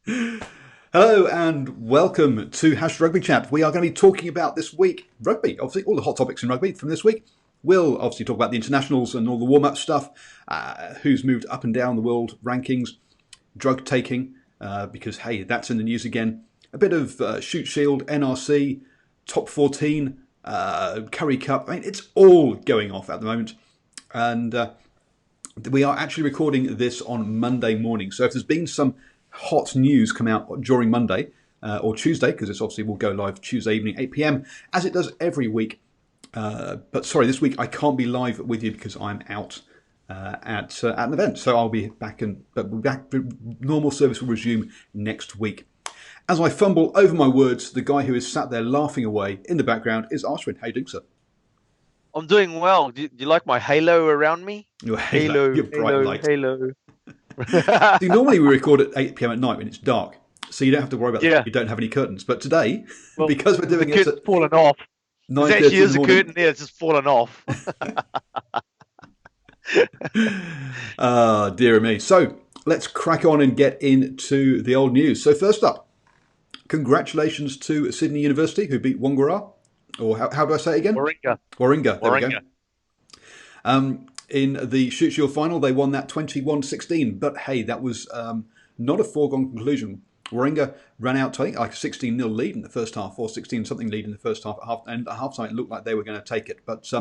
Hello and welcome to #RugbyChat. We are going to be talking about this week rugby, obviously all the hot topics in rugby from this week. We'll obviously talk about the internationals and all the warm-up stuff, who's moved up and down the world rankings, drug taking, because hey, that's in the news again. A bit of Shoot Shield, NRC, Top 14, Curry Cup. I mean, it's all going off at the moment. And we are actually recording this on Monday morning. So if there's been some hot news come out during Monday or Tuesday, because this obviously will go live Tuesday evening, 8 p.m, as it does every week. But sorry, this week I can't be live with you because I'm out at an event. So I'll be back, normal service will resume next week. As I fumble over my words, the guy who is sat there laughing away in the background is Ashwin. How you doing, sir? I'm doing well. Do you like my halo around me? Your halo, your bright light. Halo. See, normally we record at 8 p.m. at night when it's dark, so you don't have to worry about that. You don't have any curtains. But today, because we're doing it at fallen off. There actually is a curtain there. It's just fallen off. Dear me. So let's crack on and get into the old news. So first up, congratulations to Sydney University who beat Wangara. Or how do I say it again? Warringah. There we go. In the Shoot Shield final, they won that 21-16. But hey, that was not a foregone conclusion. Warringah ran out to, I think, like a 16-0 lead in the first half, or 16-something lead in the first half. And at half-time, it looked like they were going to take it. But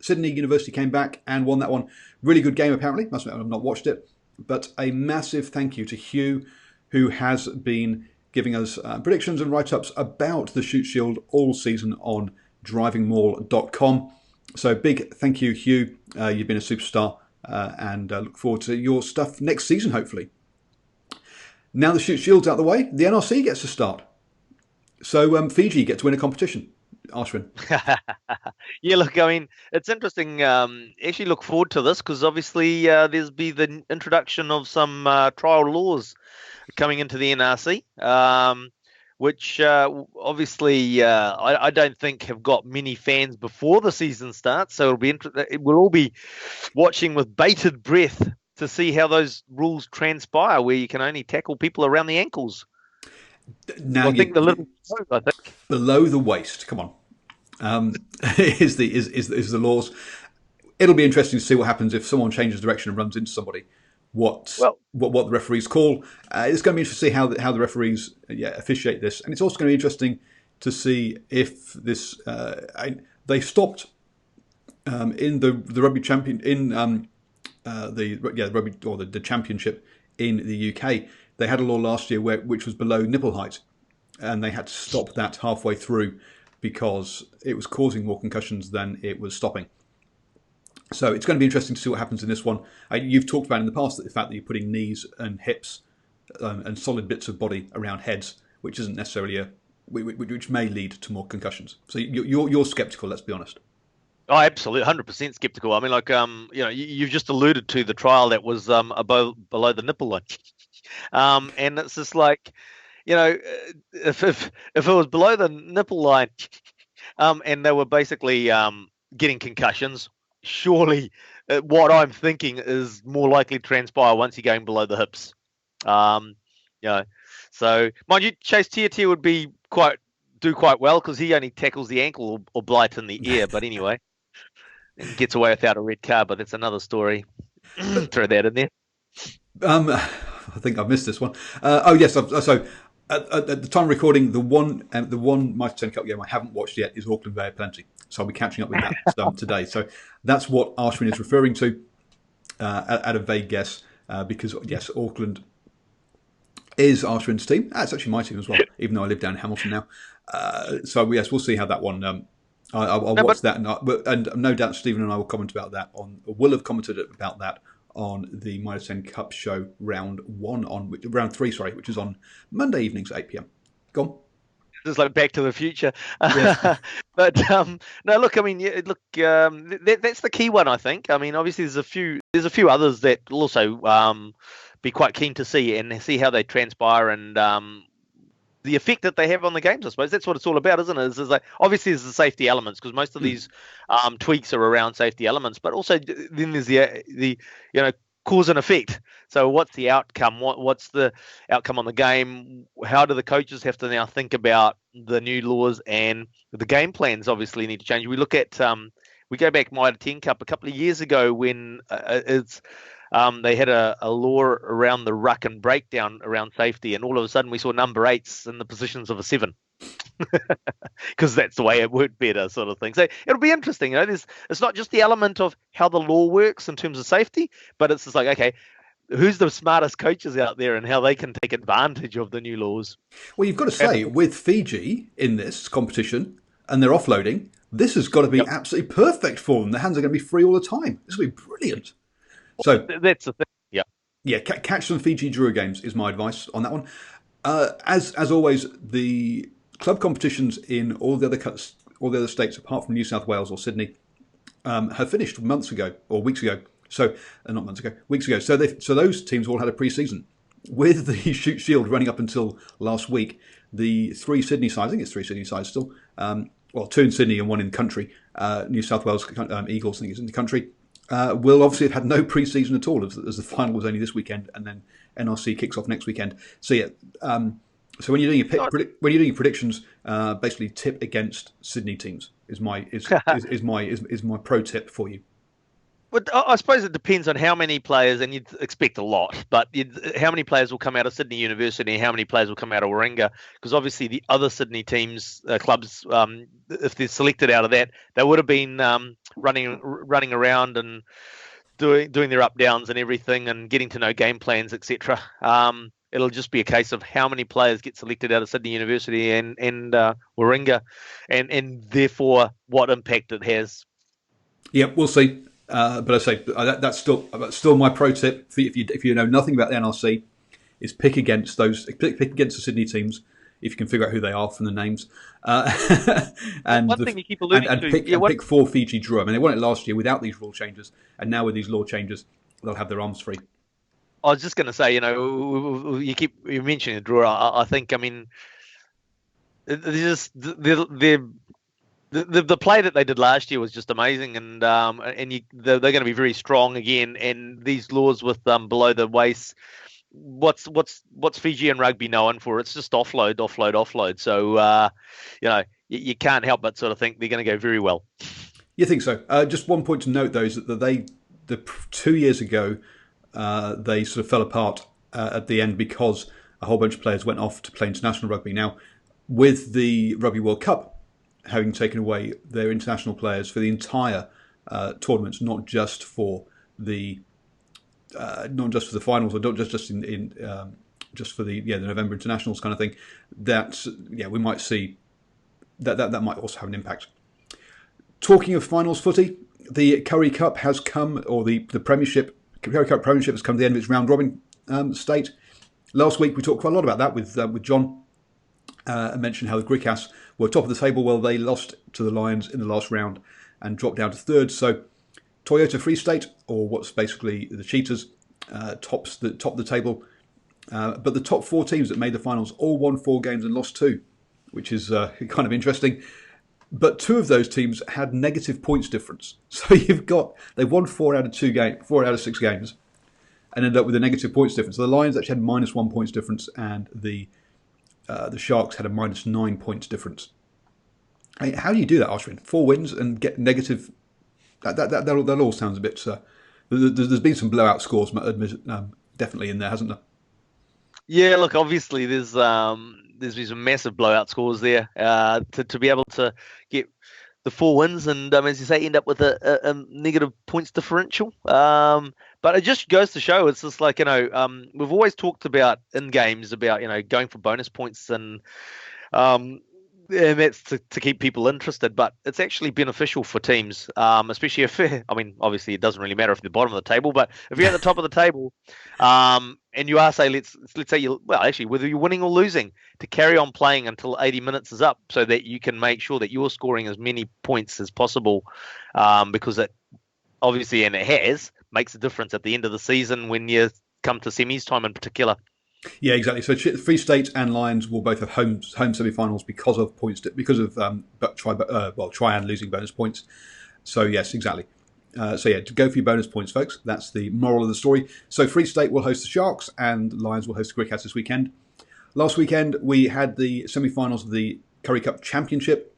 Sydney University came back and won that one. Really good game, apparently. Must admit, I've not watched it. But a massive thank you to Hugh, who has been giving us predictions and write-ups about the Shoot Shield all season on DrivingMaul.com. So big thank you, Hugh. You've been a superstar, and look forward to your stuff next season, hopefully. Now the Shoot Shield's out of the way, the NRC gets to start. So Fiji get to win a competition. Ashwin. Yeah, look, I mean, it's interesting. Actually look forward to this because obviously there's been the introduction of some trial laws coming into the NRC. Which obviously I don't think have got many fans before the season starts. So we'll all be watching with bated breath to see how those rules transpire, where you can only tackle people around the ankles. Now I think below the waist. Come on, is the laws. It'll be interesting to see what happens if someone changes direction and runs into somebody. What the referees call. It's going to be interesting to see how the referees officiate this, and it's also going to be interesting to see if this they stopped in the rugby champion in the rugby or the championship in the UK. They had a law last year which was below nipple height, and they had to stop that halfway through because it was causing more concussions than it was stopping. So it's going to be interesting to see what happens in this one. You've talked about in the past the fact that you're putting knees and hips and solid bits of body around heads, which isn't necessarily which may lead to more concussions. So you're sceptical. Let's be honest. Oh, absolutely, 100% skeptical. I mean, like you've just alluded to the trial that was below the nipple line, and it's just like, if it was below the nipple line, and they were basically getting concussions. Surely what I'm thinking is more likely to transpire once you're going below the hips. So mind you, Chase Tiatia would do quite well because he only tackles the ankle or blight in the ear. But anyway, and gets away without a red card, but that's another story. Throw that in there. I think I've missed this one. Oh yes, so at the time of recording, the one Mitre 10 Cup game I haven't watched yet is Auckland Bay Plenty. So I'll be catching up with that today. So that's what Ashwin is referring to at a vague guess, because yes, Auckland is Ashwin's team. It's actually my team as well, even though I live down in Hamilton now. So yes, we'll see how that one. I'll watch that, and no doubt Stephen and I will comment about that will have commented about that on the Mitre 10 Cup show round 3, which is on Monday evenings at 8 p.m. Go on. Just like Back to the Future. Yes. But no, look, I mean, that's the key one, I think. I mean, obviously there's a few others that will also be quite keen to see how they transpire and the effect that they have on the games. I suppose that's what it's all about, isn't it? It's like, obviously there's the safety elements because most of these tweaks are around safety elements, but also then there's the cause and effect. So what's the outcome? What's the outcome on the game? How do the coaches have to now think about the new laws, and the game plans obviously need to change. We look at we go back Mitre 10 Cup a couple of years ago when they had a law around the ruck and breakdown around safety, and all of a sudden we saw number 8s in the positions of a 7. Because that's the way it worked better, sort of thing. So it'll be interesting. It's not just the element of how the law works in terms of safety, but it's just like, okay, who's the smartest coaches out there and how they can take advantage of the new laws. Well, you've got to say, with Fiji in this competition and they're offloading, this has got to be absolutely perfect for them. Their hands are going to be free all the time. This will be brilliant. So that's the thing. Yeah, catch some Fiji Drua games is my advice on that one. As always, the club competitions in all the other states apart from New South Wales or Sydney have finished months ago or weeks ago. So not months ago, weeks ago. So those teams all had a pre-season with the Shoot Shield running up until last week. The 3 Sydney sides, I think it's 3 Sydney sides still. 2 in Sydney and 1 in the country. New South Wales Eagles, I think, is in the country. Will obviously have had no pre-season at all, as the final was only this weekend, and then NRC kicks off next weekend. So yeah, so when you're doing your predictions, basically tip against Sydney teams is my pro tip for you. Well, I suppose it depends on how many players, and you'd expect a lot, but how many players will come out of Sydney University and how many players will come out of Warringah? Because obviously the other Sydney teams, clubs, if they're selected out of that, they would have been running around and doing their up downs and everything and getting to know game plans, etc. It'll just be a case of how many players get selected out of Sydney University and Warringah, and therefore what impact it has. Yeah, we'll see. But I say that's still my pro tip. If you know nothing about the NRC, is pick against the Sydney teams if you can figure out who they are from the names. And one thing you keep alluding to, pick 4 Fiji Drua. I mean, they won it last year without these rule changes, and now with these law changes, they'll have their arms free. I was just going to say, you mentioning the Drua. I think, I mean, The play that they did last year was just amazing, and they're going to be very strong again. And these laws with below the waist, what's Fijian rugby known for? It's just offload. So you can't help but sort of think they're going to go very well. You think so? Just one point to note though is that 2 years ago they sort of fell apart at the end because a whole bunch of players went off to play international rugby. Now with the Rugby World Cup having taken away their international players for the entire tournaments, not just for the finals, or not just in just for the November internationals kind of thing. We might see that might also have an impact. Talking of finals footy, the Curry Cup has come, or the Premiership, Curry Cup Premiership has come to the end of its round robin state. Last week we talked quite a lot about that with John. I mentioned how the Griquas were top of the table. Well, they lost to the Lions in the last round and dropped down to third. So Toyota Free State, or what's basically the Cheetahs, top the table. But the top 4 teams that made the finals all won 4 games and lost 2, which is kind of interesting. But 2 of those teams had negative points difference. So they've won 4 out of 6 games, and ended up with a negative points difference. So the Lions actually had -1 points difference, and the Sharks had a -9 points difference. I mean, how do you do that, Ashwin? 4 wins and get negative? That all sounds a bit. There's been some blowout scores, definitely in there, hasn't there? Yeah, look, obviously there's been some massive blowout scores there. To be able to get the 4 wins and, as you say, end up with a negative points differential. But it just goes to show, it's just like, we've always talked about in games about, going for bonus points and that's to keep people interested. But it's actually beneficial for teams, especially obviously it doesn't really matter if you're at the bottom of the table, but if you're at the top of the table and you are, say, let's say whether you're winning or losing, to carry on playing until 80 minutes is up so that you can make sure that you're scoring as many points as possible, because it obviously, and it makes a difference at the end of the season when you come to semis time in particular. Yeah, exactly. So Free State and Lions will both have home semi-finals because of try and losing bonus points. So yes, exactly. So yeah, to go for your bonus points, folks. That's the moral of the story. So Free State will host the Sharks and Lions will host the Griquas this weekend. Last weekend, we had the semi-finals of the Currie Cup Championship,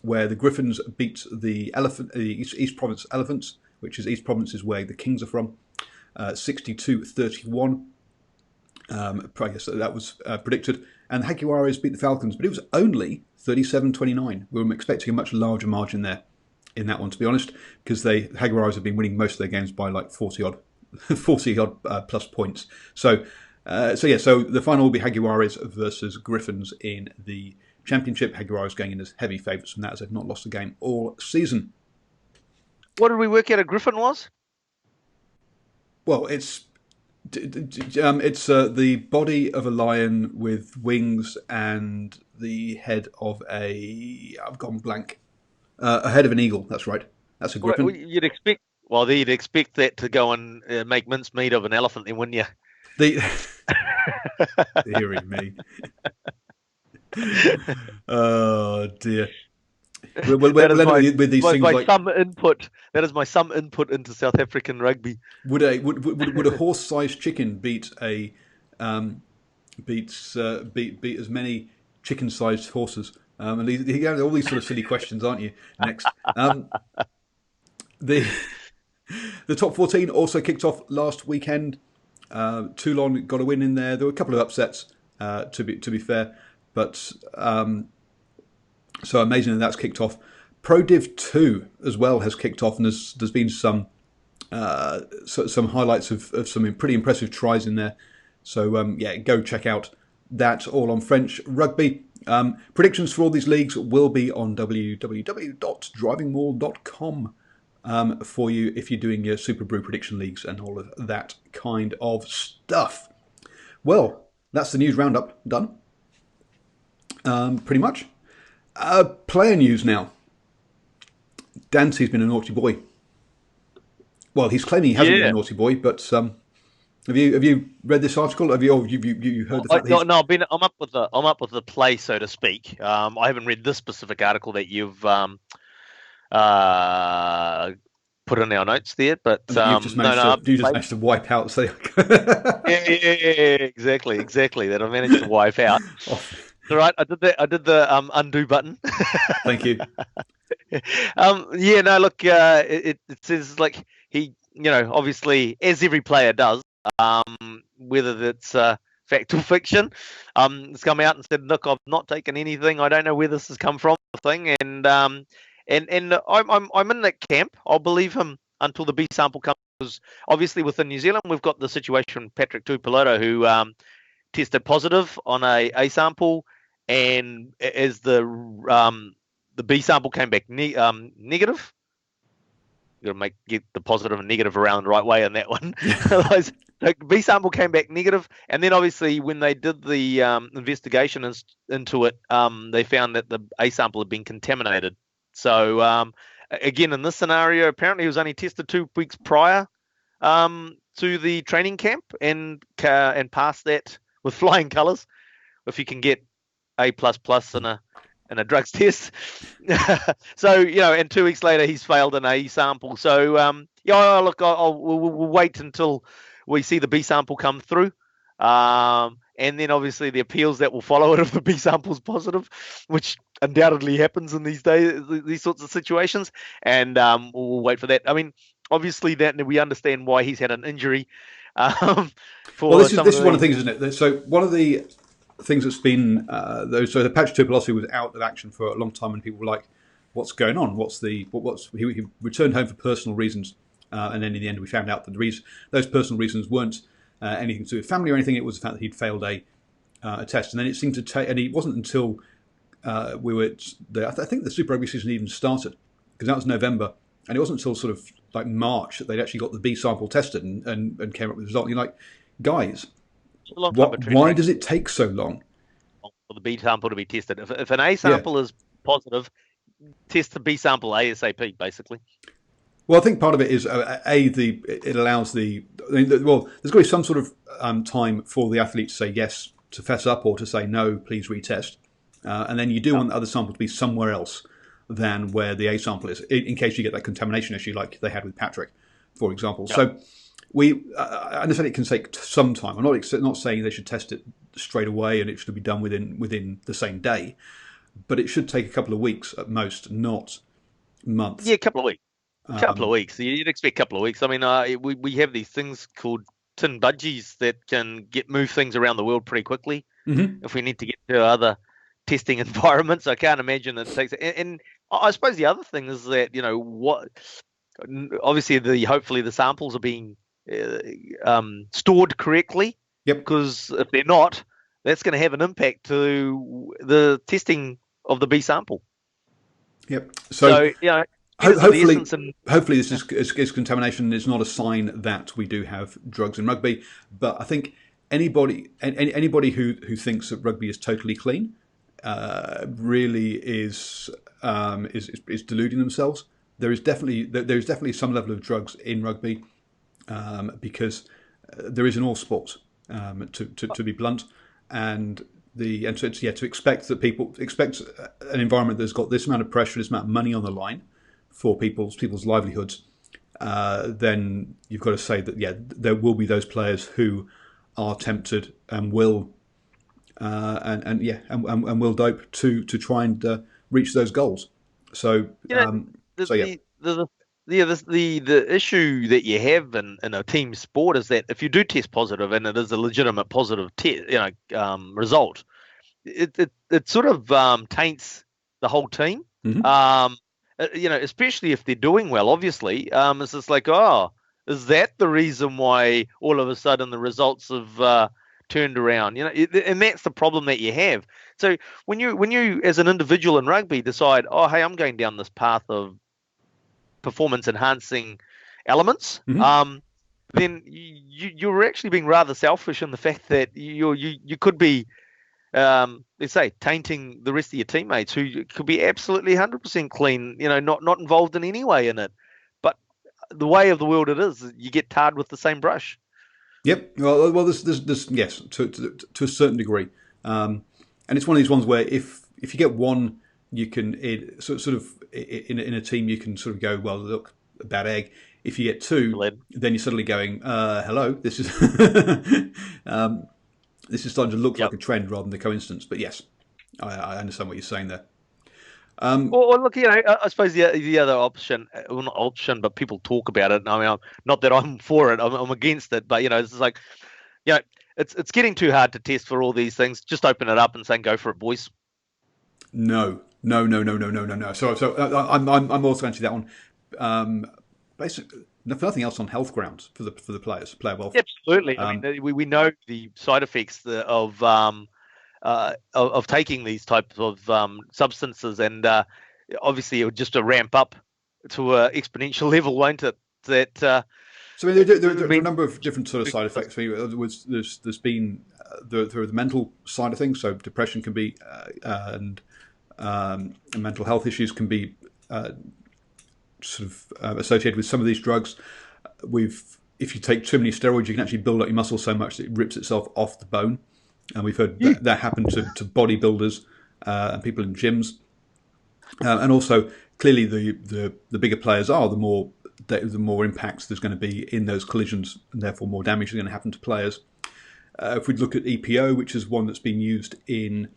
where the Griffins beat the East Province Elephants, which is East Province is where the Kings are from, 62-31. I guess that was predicted. And the Jaguares beat the Falcons, but it was only 37-29. We were expecting a much larger margin there in that one, to be honest, because the Jaguares have been winning most of their games by like 40 odd plus points. So the final will be Jaguares versus Griffins in the championship. Jaguares going in as heavy favourites from that, as they've not lost a game all season. What did we work out a Griffin was? Well, it's the body of a lion with wings and the head of I've gone blank. A head of an eagle. That's right. That's a Griffin. Well, you'd expect that to go and make mincemeat of an elephant, then, wouldn't you? Dearie me. Oh dear. With these things like some input. That is my some input into South African rugby. Would a horse-sized chicken beat as many chicken-sized horses? And you have all these sort of silly questions, aren't you? Next, the top 14 also kicked off last weekend. Toulon got a win in there. There were a couple of upsets, to be fair, but so amazing that's kicked off. Pro Div 2 as well has kicked off, and there's been some highlights of some pretty impressive tries in there. So go check out that, all on French Rugby. Predictions for all these leagues will be on www.drivingmaul.com for you if you're doing your Super Brew prediction leagues and all of that kind of stuff. Well, that's the news roundup done. Pretty much. Player news now. Dancy's been a naughty boy. Well, he's claiming he hasn't been a naughty boy, but have you read this article? Have you heard the fact? No, I'm up with the play, so to speak. I haven't read this specific article that you've put in our notes there, but you've just managed to wipe out. So exactly. That I managed to wipe out. All right, I did the undo button. Thank you. Look, it says like he, obviously, as every player does, whether that's fact or fiction, has come out and said, look, I've not taken anything. I don't know where this has come from, and I'm in that camp. I'll believe him until the B sample comes. Because obviously, within New Zealand, we've got the situation Patrick Tuipulotu, who tested positive on a sample, and as the B sample came back negative. You've got to get the positive and negative around the right way on that one. Otherwise, the B sample came back negative, and then obviously when they did the investigation into it, they found that the A sample had been contaminated. So again, in this scenario, apparently he was only tested 2 weeks prior to the training camp and passed that with flying colours. If you can get A++ in a drugs test. So, and 2 weeks later he's failed an A sample. So, look, we'll wait until we see the B sample come through. And then obviously the appeals that will follow it if the B sample's positive, which undoubtedly happens in these days, these sorts of situations. And we'll wait for that. I mean, obviously that we understand why he's had an injury. This is one of the things, isn't it? So one of the things that's been the Patrick Tuipulotu was out of action for a long time, and people were like, "What's going on? He returned home for personal reasons, and then in the end we found out that those personal reasons weren't anything to do with family or anything. It was the fact that he'd failed a test, and then it seemed to take. And it wasn't until I think the Super Rugby season even started, because that was November, and it wasn't until sort of like March that they'd actually got the B sample tested and came up with the result. And you're like, guys, why does it take so long for the B sample to be tested? If an A sample is positive, test the B sample ASAP, basically. Well, I think part of it is it allows there's got to be some sort of time for the athlete to say yes, to fess up, or to say no, please retest, and then you do want the other sample to be somewhere else. than where the A sample is, in case you get that contamination issue like they had with Patrick, for example. Yep. So I understand it can take some time. I'm not saying they should test it straight away and it should be done within the same day, but it should take a couple of weeks at most, not months. Yeah, a couple of weeks. Couple of weeks. You'd expect a couple of weeks. I mean, we have these things called tin budgies that can move things around the world pretty quickly. Mm-hmm. If we need to get to other testing environments, I can't imagine it takes. And I suppose the other thing is that obviously hopefully the samples are being stored correctly. Yep. Because if they're not, that's going to have an impact to the testing of the B sample. Yep. So hopefully, hopefully this is contamination is not a sign that we do have drugs in rugby. But I think anybody who thinks that rugby is totally clean really is deluding themselves. There is definitely some level of drugs in rugby because there is in all sports, to be blunt, to expect that people expect an environment that's got this amount of pressure, this amount of money on the line for people's livelihoods, then you've got to say that there will be those players who are tempted and will will dope to try and reach those goals. So the issue that you have in a team sport is that if you do test positive and it is a legitimate positive result, it sort of taints the whole team. Mm-hmm. Especially if they're doing well. Obviously, it's just like, is that the reason why all of a sudden the results have turned around? And that's the problem that you have. So when you as an individual in rugby decide, hey, I'm going down this path of performance enhancing elements, mm-hmm. Then you're actually being rather selfish in the fact that you could be, let's say, tainting the rest of your teammates who could be absolutely 100% clean, not involved in any way in it. But the way of the world it is, you get tarred with the same brush. Yep. Well, there's yes, to a certain degree, and it's one of these ones where if you get one, you can in a team you can sort of go, well, look, a bad egg. If you get two, then you're suddenly going, hello, this is this is starting to look like a trend rather than a coincidence. But yes, I understand what you're saying there. Well, look, I suppose the other option, well, not option, but people talk about it. I mean, not that I'm for it, I'm against it, but it's like, it's getting too hard to test for all these things. Just open it up and say, go for it, boys. No. So I'm also going to that one. Basically, if nothing else, on health grounds for the players, player welfare. Absolutely. I mean, we know the side effects of taking these types of substances, and obviously it would just ramp up to an exponential level, won't it? That so I mean, there are a number of different sort of side effects. There's been the mental side of things. So depression can be and mental health issues can be associated with some of these drugs. If you take too many steroids, you can actually build up your muscle so much that it rips itself off the bone. And we've heard that happen to bodybuilders and people in gyms. And also, clearly, the bigger players are, the more impacts there's going to be in those collisions, and therefore more damage is going to happen to players. If we look at EPO, which is one that's been used in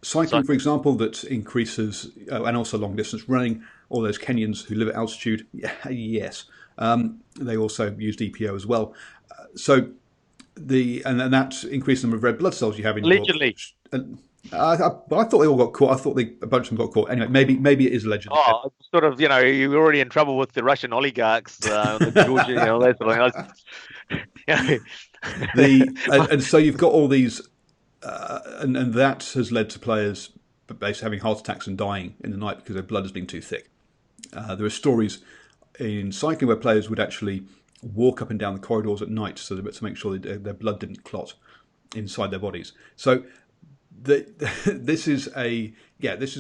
cycling, for example, that increases, and also long distance running, all those Kenyans who live at altitude, yes, they also used EPO as well. So and that increased the number of red blood cells you have in allegedly. I thought they all got caught. I thought a bunch of them got caught. Anyway, maybe it is allegedly. Oh, sort of. You're already in trouble with the Russian oligarchs, the Georgia, that sort of thing. And so you've got all these, and that has led to players basically having heart attacks and dying in the night because their blood has been too thick. There are stories in cycling where players would actually walk up and down the corridors at night to make sure their blood didn't clot inside their bodies. So this is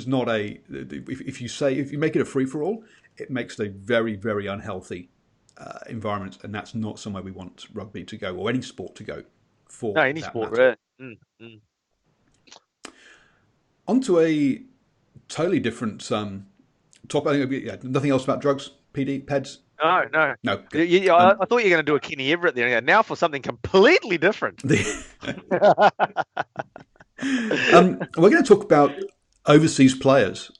not a. If you make it a free for all, it makes it a very, very unhealthy environment, and that's not somewhere we want rugby to go or any sport to go. For any sport, right? Onto a totally different top. I think nothing else about drugs, peds. No. I thought you were going to do a Kenny Everett there. Now for something completely different. We're going to talk about overseas players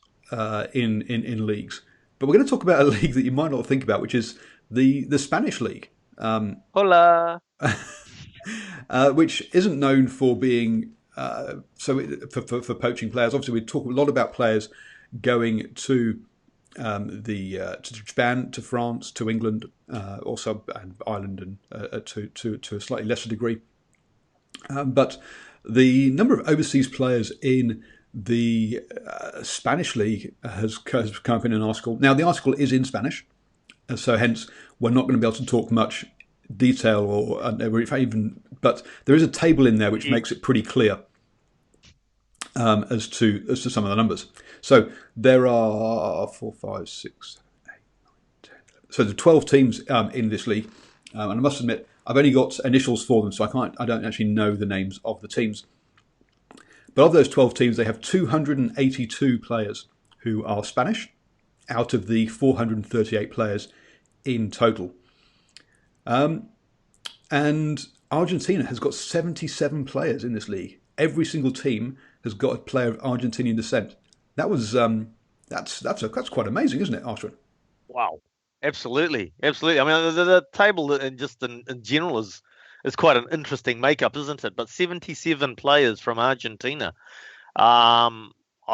in leagues, but we're going to talk about a league that you might not think about, which is the Spanish league. Hola. Which isn't known for being for poaching players. Obviously, we talk a lot about players going to to Japan, to France, to England, also and Ireland, and to a slightly lesser degree. But the number of overseas players in the Spanish league has come up in an article. Now, the article is in Spanish, so hence we're not going to be able to talk much detail but there is a table in there which makes it pretty clear as to some of the numbers. So there are 4, 5, 6, 7, 8, 9, 10, 11. So there are 12 teams in this league, and I must admit I've only got initials for them, so I don't actually know the names of the teams. But of those 12 teams, they have 282 players who are Spanish, out of the 438 players in total. And Argentina has got 77 players in this league. Every single team has got a player of Argentinian descent. That was that's quite amazing, isn't it, Arthur? Wow, absolutely. I mean, the table in general is quite an interesting makeup, isn't it? But 77 players from Argentina. I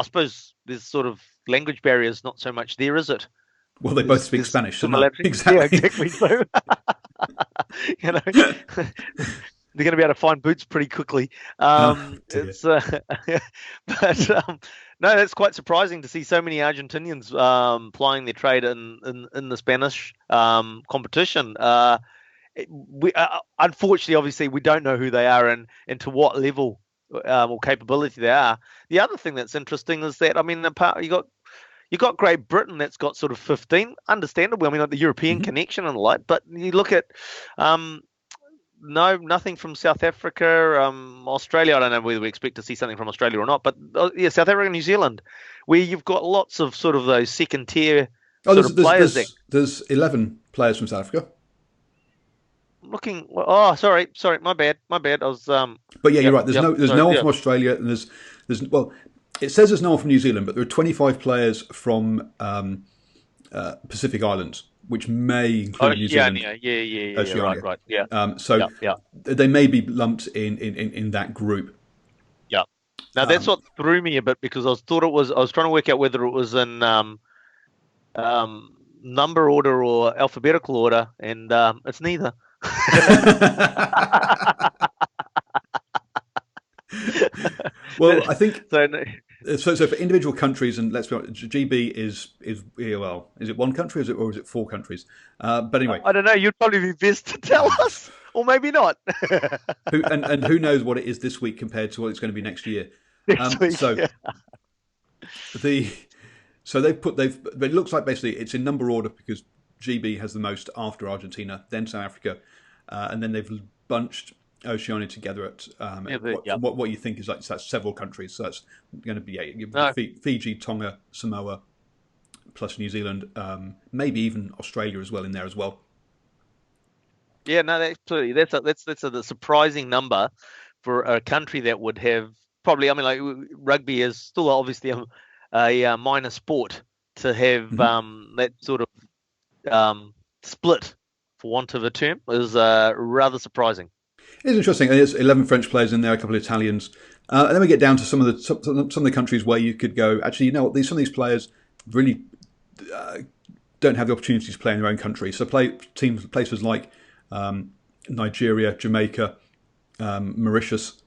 suppose there's sort of language barriers not so much there, is it? Well, they both speak Spanish, so no, exactly. Yeah, exactly. So, they're going to be able to find boots pretty quickly. No, that's quite surprising to see so many Argentinians plying their trade in the Spanish competition. Unfortunately, obviously, we don't know who they are and to what level or capability they are. The other thing that's interesting is that, I mean, you got Great Britain that's got sort of 15, understandable. I mean, like the European connection and the like, but you look at nothing from South Africa, Australia. I don't know whether we expect to see something from Australia or not, but South Africa and New Zealand, where you've got lots of sort of those second tier players. There's 11 players from South Africa. Looking. Oh, sorry, my bad. I was. But yeah, you're right. There's no one from Australia, and there's well, it says there's no one from New Zealand, but there are 25 players from Pacific Islands, which may include New Zealand. Right, yeah. So they may be lumped in that group. Yeah. Now that's what threw me a bit, because I was trying to work out whether it was in number order or alphabetical order, and it's neither. Well, I think so for individual countries, and let's be honest, GB is it one country or is it 4 countries? But anyway, I don't know. You'd probably be best to tell us, or maybe not. who knows what it is this week compared to what it's going to be next year? It looks like basically it's in number order because GB has the most after Argentina, then South Africa, and then they've bunched Oceania together at what you think is like that's several countries. So that's going to be Fiji, Tonga, Samoa, plus New Zealand, maybe even Australia as well in there as well. Yeah, no, absolutely. That's a surprising number for a country that would have probably. I mean, like rugby is still obviously a minor sport to have that sort of split, for want of a term, is rather surprising. It's interesting. There's 11 French players in there, a couple of Italians, and then we get down to some of the countries where you could go. Actually, you know what? Some of these players really don't have the opportunity to play in their own country. So places like Nigeria, Jamaica, Mauritius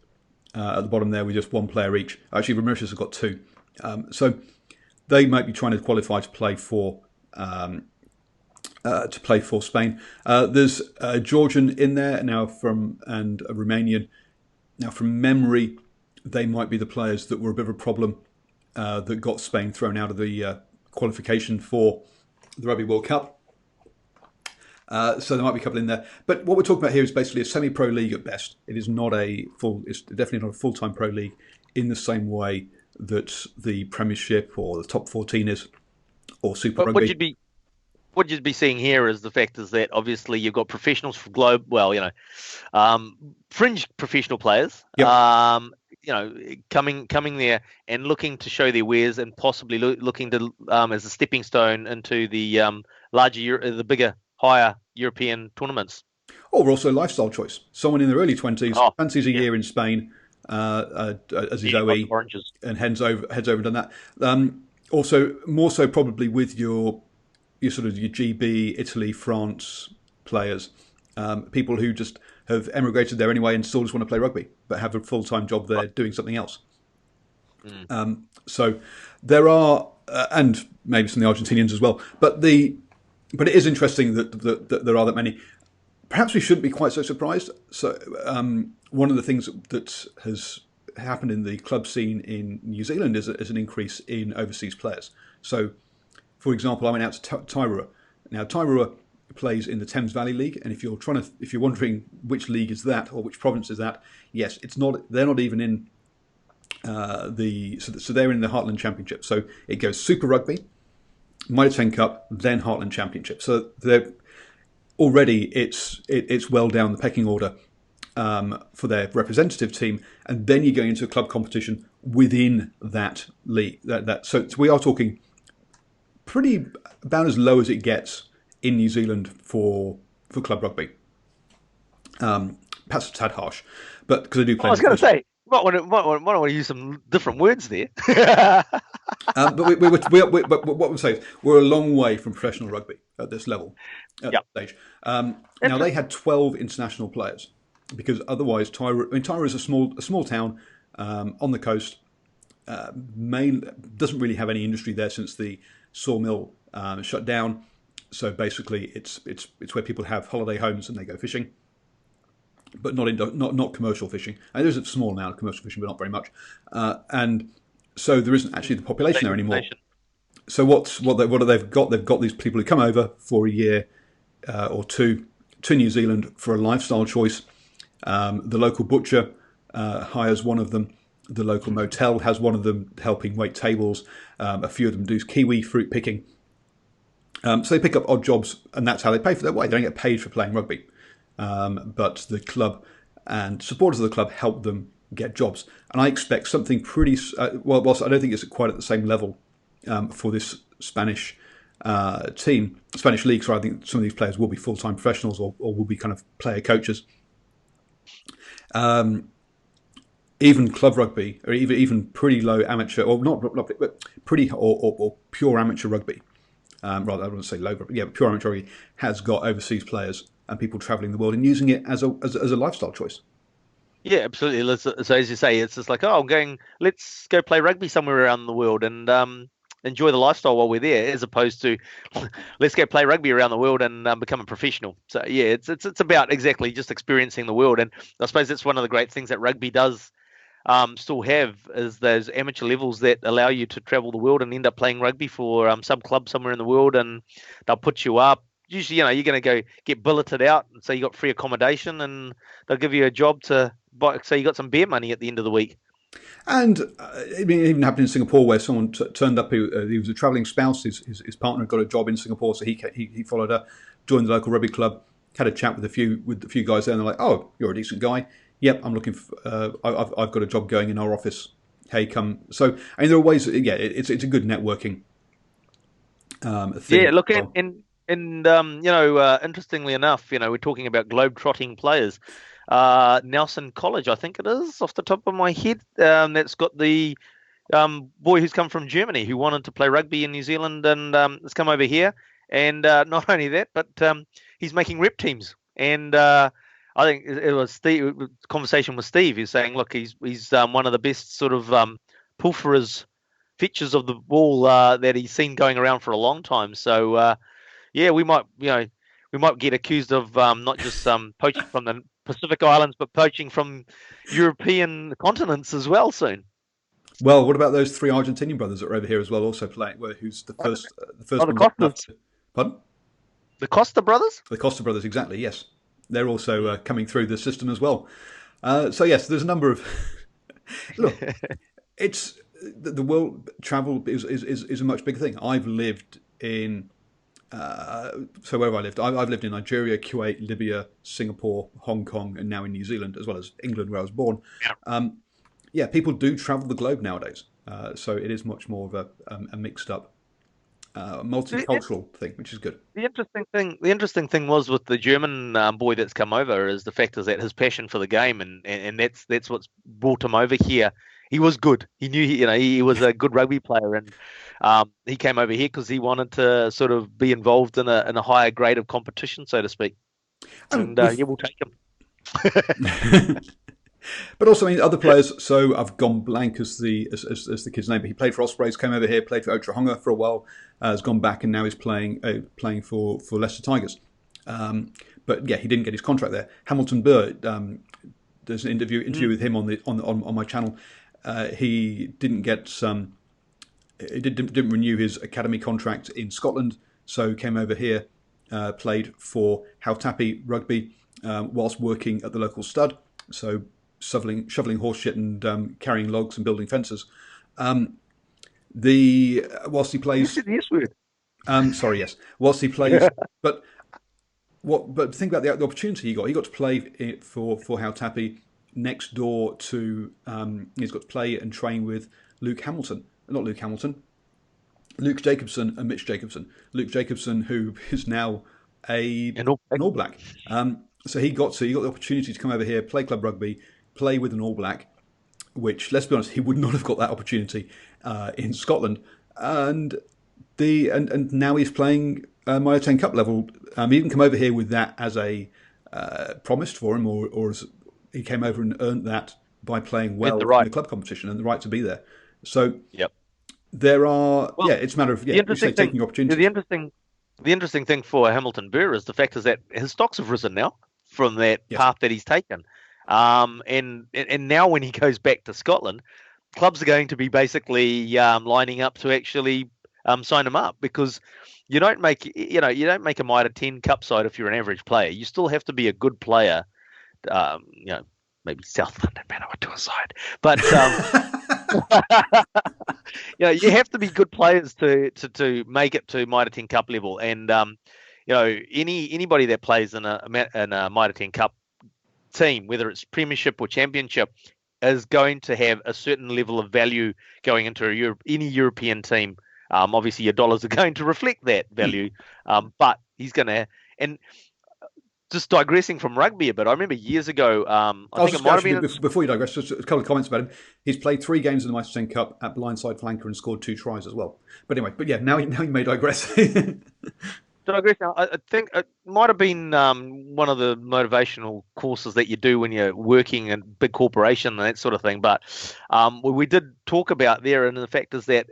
at the bottom there with just one player each. Actually, Mauritius have got 2, so they might be trying to qualify to play for. Spain. There's a Georgian in there now and a Romanian. Now, from memory, they might be the players that were a bit of a problem that got Spain thrown out of the qualification for the Rugby World Cup. So there might be a couple in there. But what we're talking about here is basically a semi-pro league at best. It is not it's definitely not a full-time pro league in the same way that the Premiership or the top 14 is, or Super Rugby. What you'd be seeing here is the fact is that obviously you've got professionals from fringe professional players, Yep. coming there and looking to show their wares and possibly looking to as a stepping stone into the the bigger, higher European tournaments. Or also lifestyle choice. Someone in their early 20s fancies a year in Spain as his OE and heads over and done that. Also, more so probably with your GB, Italy, France players, people who just have emigrated there anyway and still just want to play rugby, but have a full-time job there doing something else. So there are, and maybe some of the Argentinians as well. But it is interesting that there are that many. Perhaps we shouldn't be quite so surprised. So one of the things that has happened in the club scene in New Zealand is an increase in overseas players. So, for example, I went out to Tairua. Now, Tairua plays in the Thames Valley League, and if you're wondering which league is that or which province is that, yes, it's not. They're not even in so they're in the Heartland Championship. So it goes Super Rugby, Mitre 10 Cup, then Heartland Championship. So they're already it's well down the pecking order for their representative team, and then you're going into a club competition within that league. So we are talking pretty about as low as it gets in New Zealand for club rugby. Perhaps a tad harsh, but because I do play. I was going to say, might want to use some different words there. But what we say is we're a long way from professional rugby at this level, at this stage. Now they had 12 international players because otherwise Tairua is a small town on the coast. Doesn't really have any industry there since the sawmill shut down. So basically, it's where people have holiday homes and they go fishing, but not commercial fishing. And there's a small amount of commercial fishing, but not very much. And so there isn't actually the population there anymore. So what they've got? They've got these people who come over for a year or two to New Zealand for a lifestyle choice. The local butcher hires one of them. The local motel has one of them helping wait tables. A few of them do kiwi fruit picking. So they pick up odd jobs, and that's how they pay for their way. They don't get paid for playing rugby. But the club and supporters of the club help them get jobs. And I expect something pretty... whilst I don't think it's quite at the same level for this Spanish team, Spanish league, so I think some of these players will be full-time professionals or will be kind of player coaches. Even club rugby, or even pretty low amateur, or not but pretty or pure amateur rugby, rather I wouldn't say low, but pure amateur rugby has got overseas players and people travelling the world and using it as a lifestyle choice. Yeah, absolutely. So as you say, it's just like, let's go play rugby somewhere around the world and enjoy the lifestyle while we're there, as opposed to let's go play rugby around the world and become a professional. So yeah, it's about exactly just experiencing the world, and I suppose that's one of the great things that rugby does still have is those amateur levels that allow you to travel the world and end up playing rugby for some club somewhere in the world, and they'll put you up. Usually, you're going to go get billeted out, and so you got free accommodation, and they'll give you a job to buy. So you got some beer money at the end of the week. And it even happened in Singapore where someone turned up. He was a travelling spouse. His partner got a job in Singapore, so he followed her, joined the local rugby club, had a chat with a few guys there, and they're like, "Oh, you're a decent guy. Yep, I'm looking for. I've got a job going in our office. Hey, come." So I mean, there are ways. Yeah, it's a good networking thing. Yeah, look, interestingly enough, we're talking about globe-trotting players. Nelson College, I think it is, off the top of my head, that's got the boy who's come from Germany who wanted to play rugby in New Zealand and has come over here. And not only that, but he's making rep teams. And I think it was Steve, conversation with Steve. He's saying, look, he's one of the best sort of pulverers features of the ball that he's seen going around for a long time. So yeah, we might get accused of not just poaching from the Pacific Islands, but poaching from European continents as well soon. Well, what about those 3 Argentinian brothers that are over here as well, also playing? Who's the first? The Costas. Pardon? The Costa brothers. The Costa brothers, exactly. Yes, they're also coming through the system as well. So yes, there's a number of. Look, it's the world travel is a much bigger thing. I've lived in so where have I lived? I've lived in Nigeria, Kuwait, Libya, Singapore, Hong Kong, and now in New Zealand, as well as England, where I was born. Yeah, people do travel the globe nowadays, so it is much more of a mixed up, multicultural thing, which is good. The interesting thing was with the German boy that's come over is the fact is that his passion for the game, and that's what's brought him over here. He was good. He knew he was a good rugby player, and he came over here because he wanted to sort of be involved in a higher grade of competition, so to speak. And yeah, we'll take him. But also, I mean, other players. So I've gone blank as the kid's name. But he played for Ospreys, came over here, played for Otrahonga for a while, has gone back, and now he's playing for Leicester Tigers. But yeah, he didn't get his contract there. Hamilton Burr. There's an interview with him on my channel. He didn't get he didn't renew his academy contract in Scotland, so came over here, played for Hautapi Rugby whilst working at the local stud. So shoveling horse shit and carrying logs and building fences. Whilst he plays, whilst he plays, but think about the opportunity he got. He got to play for Hautapi next door to. He's got to play and train with Luke Jacobson and Mitch Jacobson. Luke Jacobson, who is now an All Black. So he got the opportunity to come over here, play club rugby, play with an All Black, which, let's be honest, he would not have got that opportunity in Scotland. And now he's playing Myo 10 Cup level. He didn't come over here with that as a promised for him, or as he came over and earned that by playing well in the club competition and the right to be there. So there are, it's a matter of taking opportunities. The interesting thing for Hamilton Burr is the fact is that his stocks have risen now from that path that he's taken. And now when he goes back to Scotland, clubs are going to be basically lining up to actually sign him up, because you don't make a Mitre 10 Cup side if you're an average player. You still have to be a good player. Maybe South London Manawatu to a side, but you have to be good players to make it to Mitre 10 Cup level. And anybody that plays in a Mitre 10 Cup team, whether it's Premiership or Championship, is going to have a certain level of value going into any European team. Obviously, your dollars are going to reflect that value, but he's going to. And just digressing from rugby a bit, I remember years ago. I think it might have been before you digress. Just a couple of comments about him. He's played 3 games in the Mitre 10 Cup at blindside flanker and scored 2 tries as well. But anyway, now you may digress. I think it might have been one of the motivational courses that you do when you're working in big corporation and that sort of thing. But we did talk about there, and the fact is that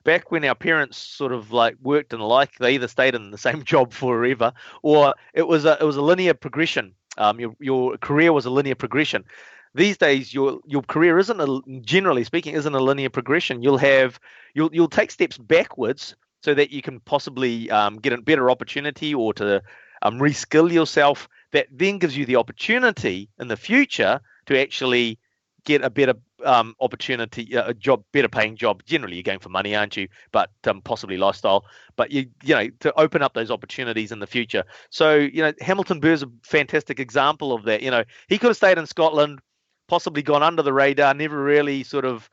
back when our parents sort of like worked and they either stayed in the same job forever, or it was a linear progression. Your career was a linear progression. These days, your career generally speaking, isn't a linear progression. You'll take steps backwards so that you can possibly get a better opportunity or to reskill yourself. That then gives you the opportunity in the future to actually get a better opportunity, a job, better paying job. Generally, you're going for money, aren't you? But possibly lifestyle. But to open up those opportunities in the future. So Hamilton Burr's a fantastic example of that. He could have stayed in Scotland, possibly gone under the radar, never really sort of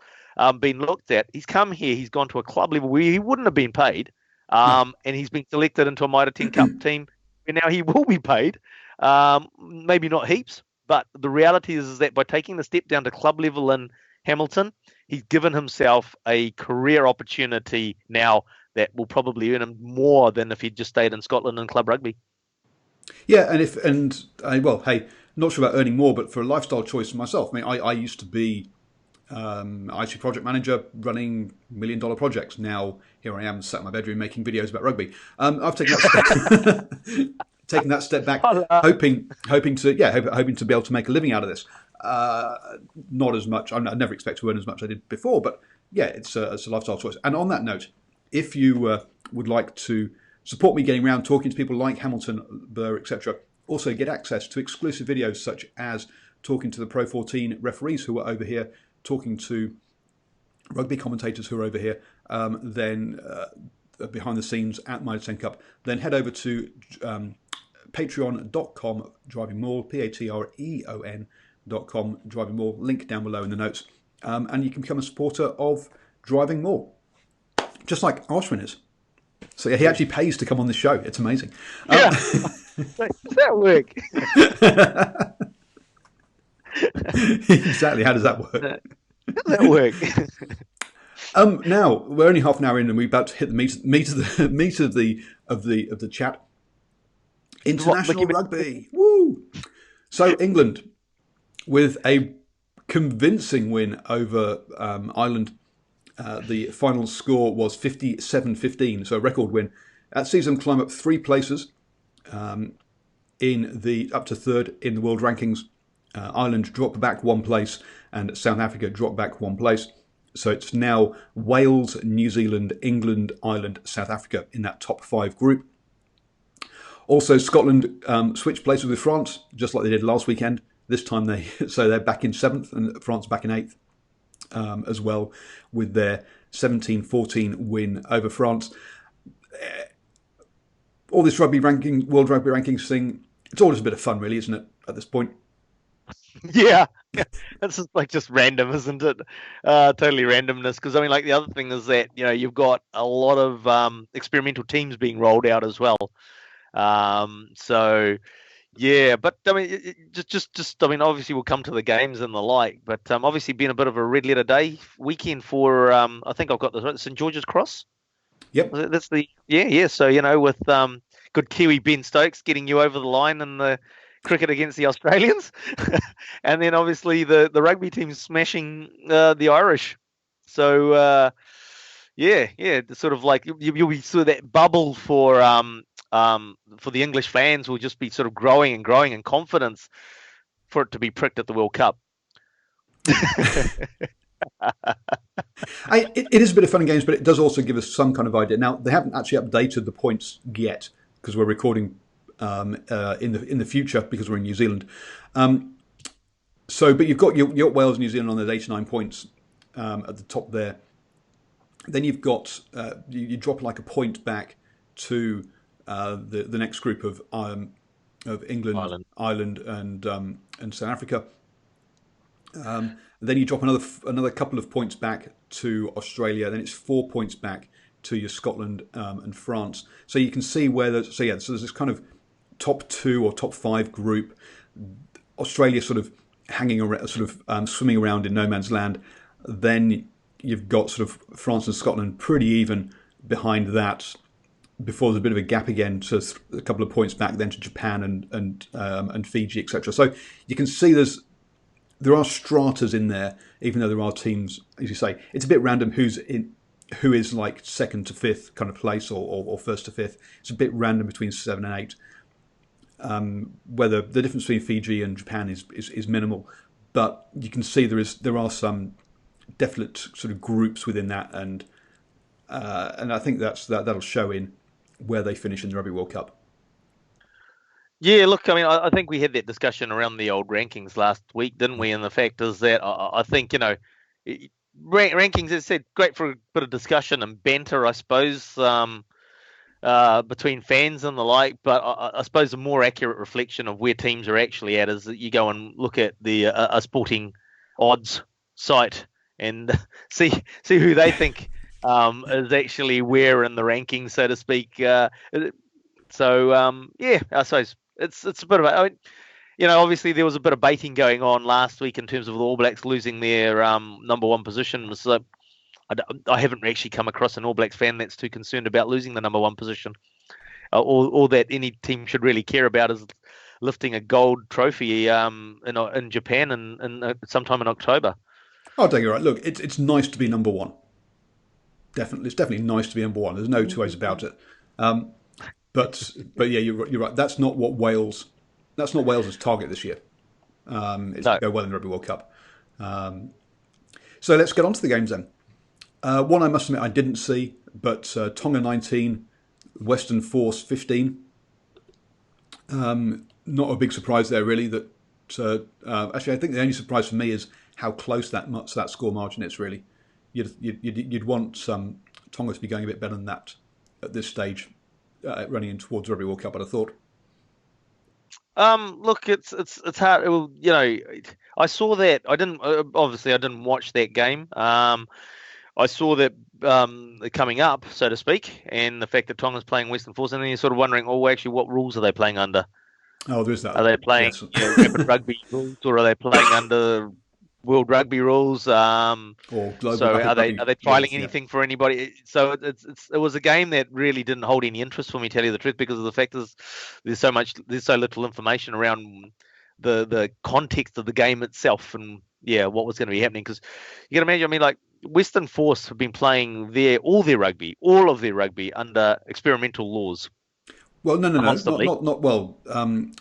been looked at. He's come here. He's gone to a club level where he wouldn't have been paid, and he's been selected into a Mitre 10 Cup team, and now he will be paid. Maybe not heaps. But the reality is that by taking the step down to club level in Hamilton, he's given himself a career opportunity now that will probably earn him more than if he'd just stayed in Scotland and club rugby. Yeah, not sure about earning more, but for a lifestyle choice myself, I mean, I used to be IT project manager running $1 million projects. Now here I am sat in my bedroom making videos about rugby. I've taken that taking that step back, hoping to be able to make a living out of this. Not as much. I never expect to earn as much as I did before, but yeah, it's a lifestyle choice. And on that note, if you would like to support me getting around, talking to people like Hamilton Burr, etc., also get access to exclusive videos such as talking to the Pro 14 referees who are over here, talking to rugby commentators who are over here, then behind the scenes at Mitre 10 Cup, then head over to patreon.com DrivingMaul, patreon.com DrivingMaul, link down below in the notes. And you can become a supporter of Driving Maul, just like Ashwin is. So yeah, he actually pays to come on this show. It's amazing. Yeah. Does that work? Exactly. How does that work? How does that work? Now we're only half an hour in, and we're about to hit the meat of the chat. International rugby. Woo! So England with a convincing win over Ireland. The final score was 57-15, so a record win. That sees them climb up 3 places up to third in the world rankings. Ireland dropped back 1 place, and South Africa dropped back 1 place. So it's now Wales, New Zealand, England, Ireland, South Africa in that top 5 group. Also, Scotland switched places with France, just like they did last weekend. This time they're back in 7th, and France back in 8th as well, with their 17-14 win over France. All this world rugby rankings thing, it's all just a bit of fun, really, isn't it, at this point? Yeah, it's just random, isn't it? Totally randomness. Because I mean, like, the other thing is that you've got a lot of experimental teams being rolled out as well. So yeah, but I mean, just I mean, obviously we'll come to the games and the like, but obviously being a bit of a red letter day weekend for I think I've got this right, St George's Cross. Yep, that's the yeah. So with good Kiwi Ben Stokes getting you over the line in the cricket against the Australians, and then obviously the rugby team smashing the Irish. So sort of like you'll be sort of that bubble for the English fans will just be sort of growing in confidence for it to be pricked at the World Cup. It is a bit of fun and games, but it does also give us some kind of idea. Now, they haven't actually updated the points yet because we're recording in the future because we're in New Zealand. But you've got Wales and New Zealand on those 89 points at the top there. Then you've got you drop like a point back to the next group of England, Ireland, and South Africa. Then you drop another couple of points back to Australia. Then it's 4 points back to your Scotland and France. So you can see where there's this kind of top 2 or top 5 group. Australia sort of hanging around, swimming around in no man's land. Then you've got sort of France and Scotland pretty even behind that, before there's a bit of a gap again, so a couple of points back then to Japan and Fiji, etc. So you can see there are stratas in there, even though there are teams, as you say. It's a bit random who is like 2nd to 5th kind of place or 1st to 5th. It's a bit random between 7 and 8. Whether the difference between Fiji and Japan is minimal, but you can see there are some definite sort of groups within that, and I think that'll show in where they finish in the Rugby World Cup. Yeah, look, I mean, I think we had that discussion around the old rankings last week, didn't we? And the fact is that I think, rankings, as I said, great for a bit of discussion and banter, I suppose, between fans and the like. But I suppose a more accurate reflection of where teams are actually at is that you go and look at the a sporting odds site and see who they think is actually where in the rankings, so to speak. I suppose it's a bit of a, obviously there was a bit of baiting going on last week in terms of the All Blacks losing their number 1 position. So I haven't actually come across an All Blacks fan that's too concerned about losing the number 1 position. All that any team should really care about is lifting a gold trophy in Japan and sometime in October. Oh, don't get right. Look, it's nice to be number 1. Definitely, it's definitely nice to be number 1. There's no two ways about it. But yeah, you're right. That's not Wales' target this year. It's to go well in the Rugby World Cup. So let's get on to the games then. One I must admit I didn't see, but Tonga 19, Western Force 15. Not a big surprise there, really. That actually, I think the only surprise for me is how close that score margin is, really. you'd want Tonga to be going a bit better than that at this stage, running in towards the Rugby World Cup. I'd have thought. Look, it's hard. I saw that. I didn't watch that game. I saw that coming up, so to speak, and the fact that Tonga's playing Western Force, and then you're sort of wondering, actually, what rules are they playing under? Oh, there's that. Are they playing rapid rugby rules, or are they playing under World Rugby rules? Or global. So are they trialing anything for anybody? So it was a game that really didn't hold any interest for me, to tell you the truth, because of the fact is there's so little information around the context of the game itself, and what was going to be happening. Because you can imagine, like Western Force have been playing all of their rugby under experimental laws. Well, no,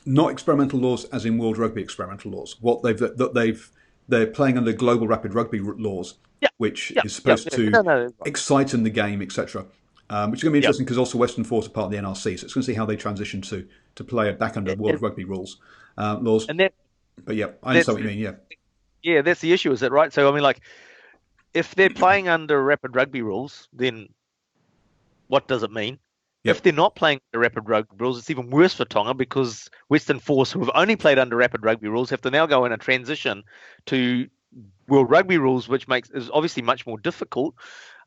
not experimental laws as in World Rugby experimental laws. What they're playing under global rapid rugby laws, which is supposed to excite in the game, etc. Which is going to be interesting because also Western Force are part of the NRC, so it's going to see how they transition to play back under World Rugby laws. Laws. I understand what you mean. Yeah, that's the issue, is it right? So I mean, like, if they're playing under rapid rugby rules, then what does it mean? Yep. If they're not playing under rapid rugby rules, it's even worse for Tonga, because Western Force, who have only played under rapid rugby rules, have to now go in a transition to World Rugby rules, which is obviously much more difficult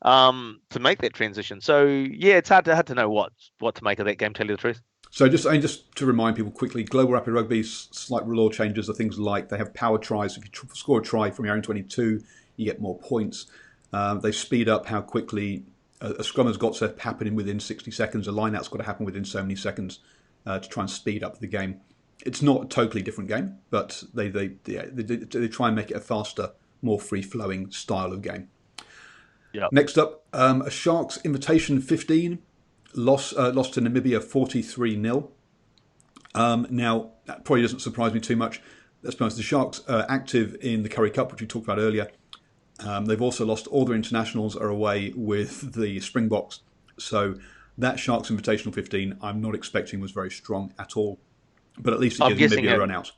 to make that transition. So it's hard to know what to make of that game, tell you the truth. So just to remind people quickly, global rapid rugby's slight law changes are things like they have power tries. If you score a try from your own 22, you get more points. They speed up how quickly a scrum has got to happen within 60 seconds. A line-out's got to happen within so many seconds to try and speed up the game. It's not a totally different game, but they try and make it a faster, more free-flowing style of game. Yep. Next up, a Sharks Invitation 15 lost to Namibia 43-0. Now, that probably doesn't surprise me too much. Let's be honest, the Sharks are active in the Currie Cup, which we talked about earlier. They've also lost all their internationals are away with the Springboks. So that Sharks Invitational 15, I'm not expecting was very strong at all. But at least it gives Namibia a run out.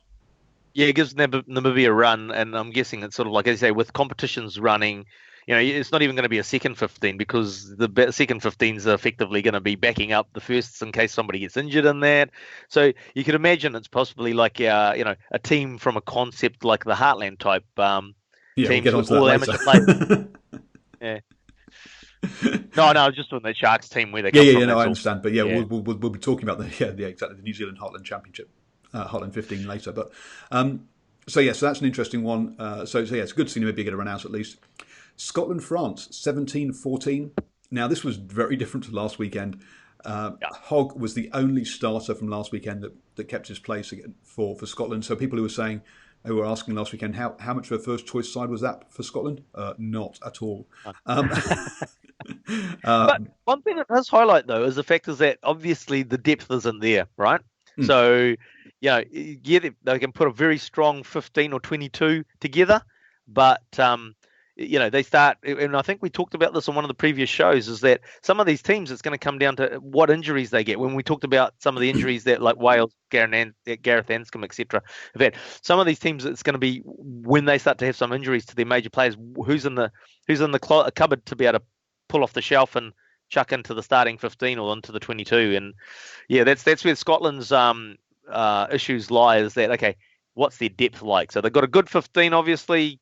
Yeah, it gives Namibia a run, and I'm guessing it's sort of like, as you say, with competitions running, it's not even going to be a second 15, because the second 15s are effectively going to be backing up the firsts in case somebody gets injured in that. So you could imagine it's possibly like a team from a concept like the Heartland type teams with all amateur players. Yeah. No, just on the Sharks team where they come from. I understand. But we'll be talking about the New Zealand Heartland Championship, Heartland 15 later. But so that's an interesting one. It's good to see Namibia get a run out at least. Scotland, France, 17-14. Now, this was very different to last weekend. Hogg was the only starter from last weekend that kept his place for Scotland. So people who were asking last weekend, how much of a first choice side was that for Scotland? Not at all. But one thing that does highlight, though, is the fact is that obviously the depth isn't there, right? So, they can put a very strong 15 or 22 together, but they start, and I think we talked about this on one of the previous shows, is that some of these teams, it's going to come down to what injuries they get. When we talked about some of the injuries that, like Wales, Gareth Anscombe, etc., that some of these teams, it's going to be when they start to have some injuries to their major players, who's in the cupboard to be able to pull off the shelf and chuck into the starting 15 or into the 22. And that's where Scotland's issues lie, is that, okay, what's their depth like? So they've got a good 15, obviously,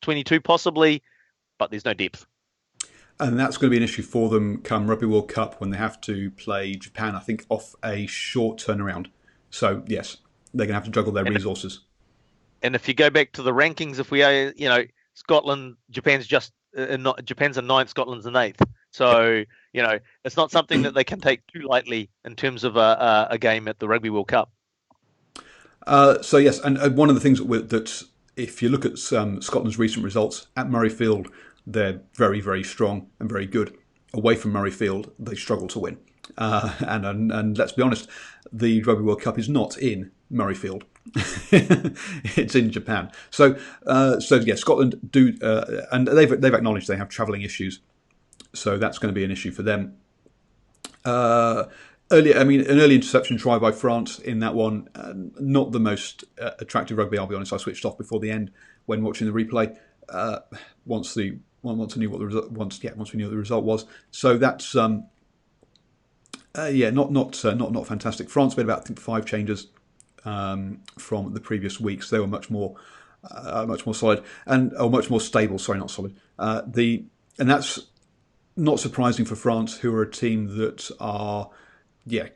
22 possibly, but there's no depth. And that's going to be an issue for them come Rugby World Cup when they have to play Japan, I think, off a short turnaround. So, yes, they're going to have to juggle their resources. And if you go back to the rankings, if we are, Scotland, Japan's a ninth, Scotland's an eighth. So, it's not something that they can take too lightly in terms of a game at the Rugby World Cup. Yes, and one of the things that if you look at Scotland's recent results at Murrayfield, they're very, very strong and very good. Away from Murrayfield, they struggle to win. And let's be honest, the Rugby World Cup is not in Murrayfield. It's in Japan. So Scotland do, and they've acknowledged they have travelling issues. So that's going to be an issue for them. An early interception try by France in that one. Not the most attractive rugby, I'll be honest. I switched off before the end when watching the replay. Once the once we knew what the result once we knew what the result was. So that's not fantastic. France made about, I think, 5 changes from the previous weeks. They were much more solid much more stable. Sorry, not solid. And that's not surprising for France, who are a team that are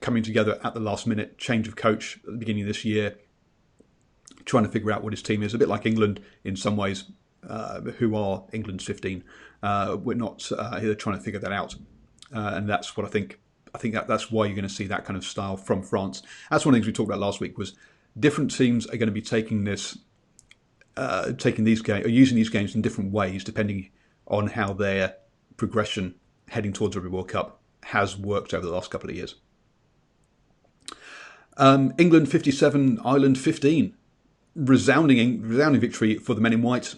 coming together at the last minute. Change of coach at the beginning of this year, trying to figure out what his team is. A bit like England in some ways, who are England's 15. We're not here trying to figure that out, and that's what I think. I think that's why you're going to see that kind of style from France. That's one of the things we talked about last week. Was different teams are going to be taking these games, or using these games in different ways depending on how their progression heading towards the Rugby World Cup has worked over the last couple of years. England 57, Ireland 15. Resounding victory for the men in white.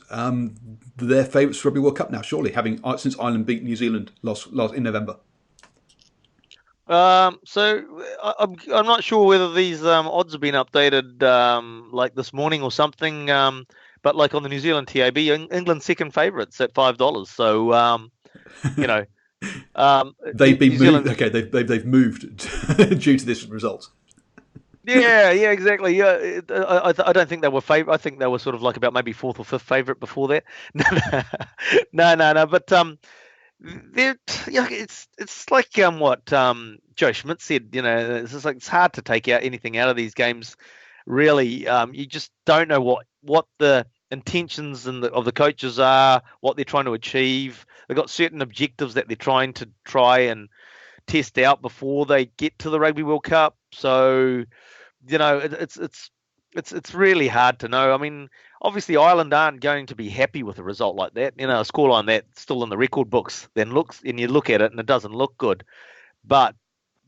Their favourites for Rugby World Cup now, surely, having since Ireland beat New Zealand last in November. So I'm not sure whether these odds have been updated like this morning or something. But like on the New Zealand TAB, England's second favourites at $5. So they've been moved. Okay, they've moved due to this result. Yeah, exactly. Yeah, I don't think they were favourite. I think they were sort of like about maybe 4th or 5th favourite before that. No. But it's like what Joe Schmidt said. It's just like it's hard to take anything out of these games. Really, you just don't know what the intentions of the coaches are, what they're trying to achieve. They've got certain objectives that they're trying to and test out before they get to the Rugby World Cup. So, it's really hard to know. I mean, obviously Ireland aren't going to be happy with a result like that. A scoreline that's still in the record books then you look at it and it doesn't look good. But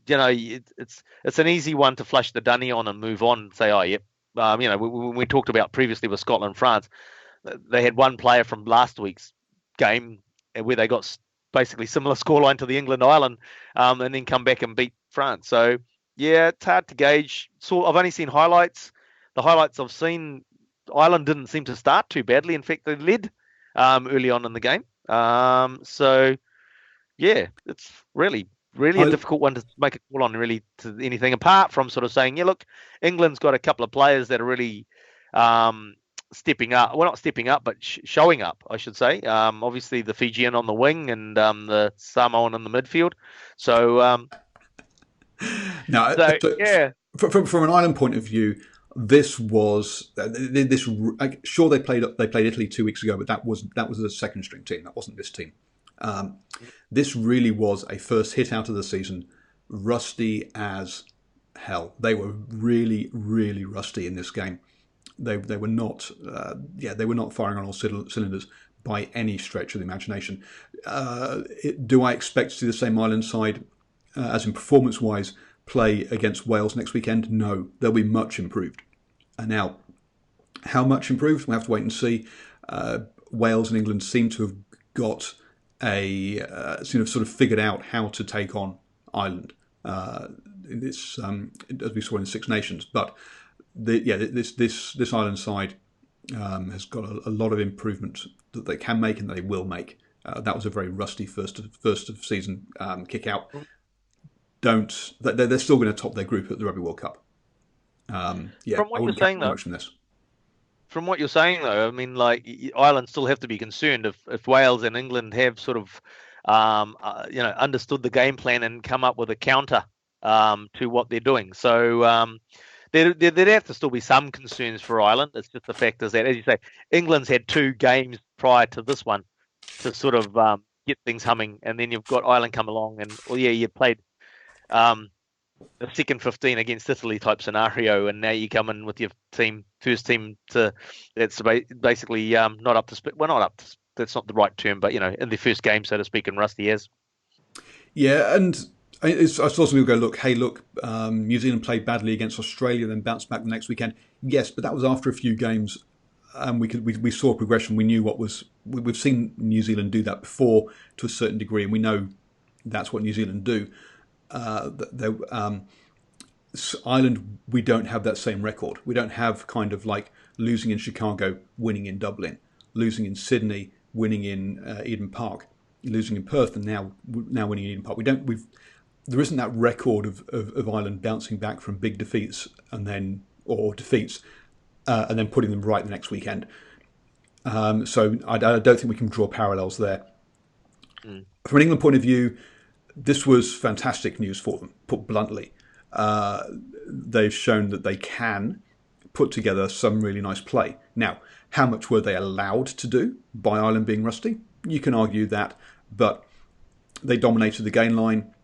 it's an easy one to flush the dunny on and move on and say, oh, yep. We talked about previously with Scotland and France, they had one player from last week's game where they got basically similar scoreline to the England-Ireland and then come back and beat France. So, yeah, it's hard to gauge. So I've only seen highlights. The highlights I've seen, Ireland didn't seem to start too badly. In fact, they led early on in the game. So, yeah, it's really a difficult one to make a call on really to anything apart from sort of saying, yeah, look, England's got a couple of players that are really stepping up. Well, not stepping up, but showing up, I should say. Obviously, the Fijian on the wing and the Samoan in the midfield. So, yeah. From an Ireland point of view, this was sure they played Italy 2 weeks ago, but that was a second string team. That wasn't this team. This really was a first hit out of the season, rusty as hell. They were really, really rusty in this game. They were not firing on all cylinders by any stretch of the imagination. Do I expect to see the same Ireland side, as in performance-wise, play against Wales next weekend? No, they'll be much improved. Now, how much improved? We'll have to wait and see. Wales and England seem to have got sort of figured out how to take on Ireland in this, as we saw in the Six Nations. But this Ireland side has got a lot of improvement that they can make and they will make. That was a very rusty first of season kick out. They're still going to top their group at the Rugby World Cup. From what you're saying, though. From what you're saying, though, I mean, like Ireland still have to be concerned if Wales and England have sort of, understood the game plan and come up with a counter to what they're doing. So there'd have to still be some concerns for Ireland. It's just the fact is that, as you say, England's had 2 games prior to this one to sort of get things humming, and then you've got Ireland come along, and you played the second 15 against Italy type scenario, and now you come in with your first team that's basically not up to speed. Well, not up to, that's not the right term, but in the first game, so to speak, and rusty as. Yeah, and I suppose we'll go, look, New Zealand played badly against Australia, then bounced back the next weekend. Yes, but that was after a few games, and we saw progression. We knew we've seen New Zealand do that before to a certain degree, and we know that's what New Zealand do. Ireland, we don't have that same record. We don't have kind of like losing in Chicago, winning in Dublin, losing in Sydney, winning in Eden Park, losing in Perth, and now winning in Eden Park. There isn't that record of Ireland bouncing back from big defeats and then putting them right the next weekend. So I don't think we can draw parallels there. From an England point of view, this was fantastic news for them, put bluntly. They've shown that they can put together some really nice play. Now, how much were they allowed to do by Ireland being rusty? You can argue that, but they dominated the gain line.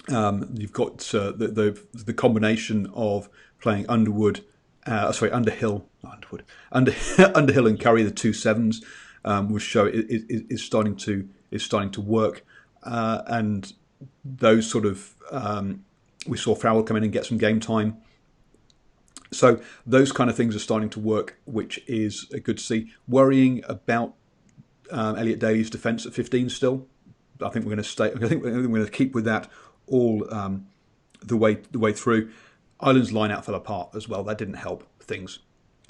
You've got the combination of playing Underhill and Curry, the 2 sevens, will show is starting to work, and those sort of we saw Farrell come in and get some game time. So those kind of things are starting to work, which is good to see. Worrying about Elliot Daly's defence at 15 still. I think we're going to stay. I think we're going to keep with that all the way through. Ireland's line out fell apart as well. That didn't help things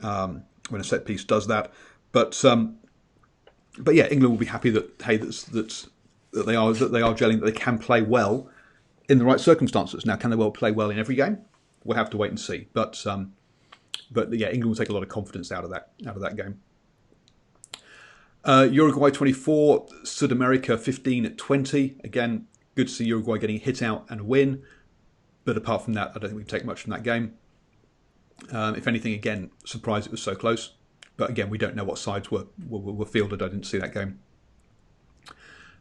when a set piece does that. But yeah, England will be happy that they are gelling, that they can play well in the right circumstances. Now, can they play well in every game? We'll have to wait and see. But yeah, England will take a lot of confidence out of that game. Uruguay 24, South America 15-20. Again, good to see Uruguay getting hit out and a win. But apart from that, I don't think we can take much from that game. If anything, again, surprised it was so close. But again, we don't know what sides were fielded. I didn't see that game.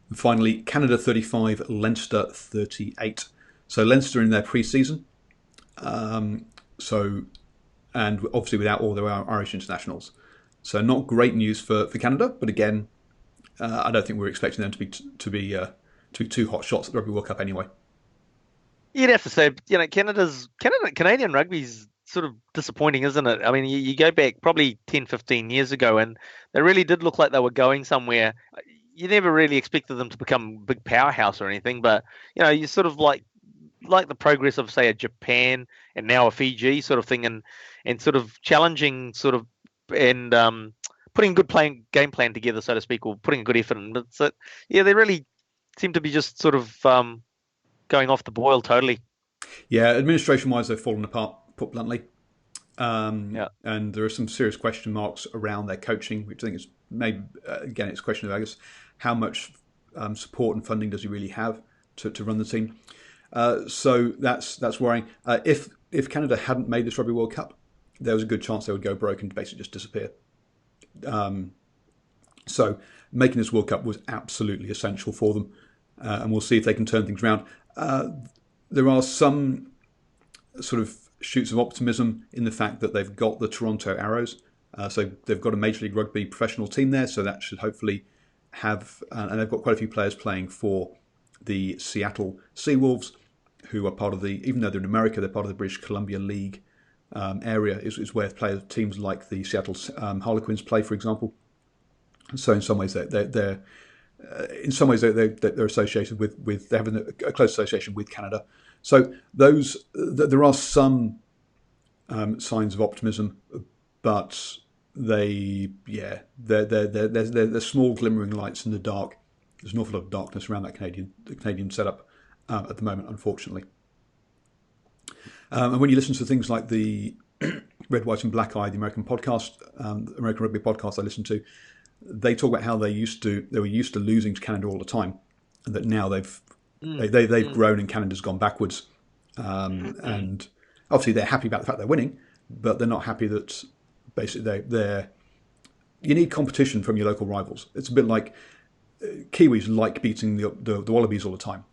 And finally, Canada 35, Leinster 38. So Leinster in their pre-season. And obviously without all their Irish internationals. So not great news for Canada, but again, I don't think we're expecting them to be two hot shots at the Rugby World Cup anyway. You'd have to say, Canadian rugby's sort of disappointing, isn't it? I mean, you go back probably 10, 15 years ago, and they really did look like they were going somewhere. You never really expected them to become a big powerhouse or anything, but you sort of like the progress of, say, a Japan and now a Fiji sort of thing, and sort of challenging and putting a good game plan together, so to speak, or putting a good effort in. But they really seem to be just sort of going off the boil totally. Yeah, administration-wise, they've fallen apart, put bluntly. And there are some serious question marks around their coaching, which I think is maybe, again, it's a question of, I guess, how much support and funding does he really have to run the team? So that's worrying. If Canada hadn't made this Rugby World Cup, there was a good chance they would go broke and basically just disappear. So making this World Cup was absolutely essential for them, and we'll see if they can turn things around. There are some sort of shoots of optimism in the fact that they've got the Toronto Arrows. So they've got a Major League Rugby professional team there, so that should hopefully have... and they've got quite a few players playing for the Seattle Seawolves, who are part of the... even though they're in America, they're part of the British Columbia League area, is where teams like the Seattle Harlequins play, for example. So in some ways, they're associated with they have a close association with Canada. So there are some signs of optimism, but they're small glimmering lights in the dark. There's an awful lot of darkness around that Canadian setup at the moment, unfortunately. And when you listen to things like the Red, White and Black Eye, the American podcast, American Rugby podcast I listen to, they talk about how they were used to losing to Canada all the time, and that now they've grown and Canada's gone backwards. And obviously they're happy about the fact they're winning, but they're not happy that basically you need competition from your local rivals. It's a bit like Kiwis like beating the Wallabies all the time,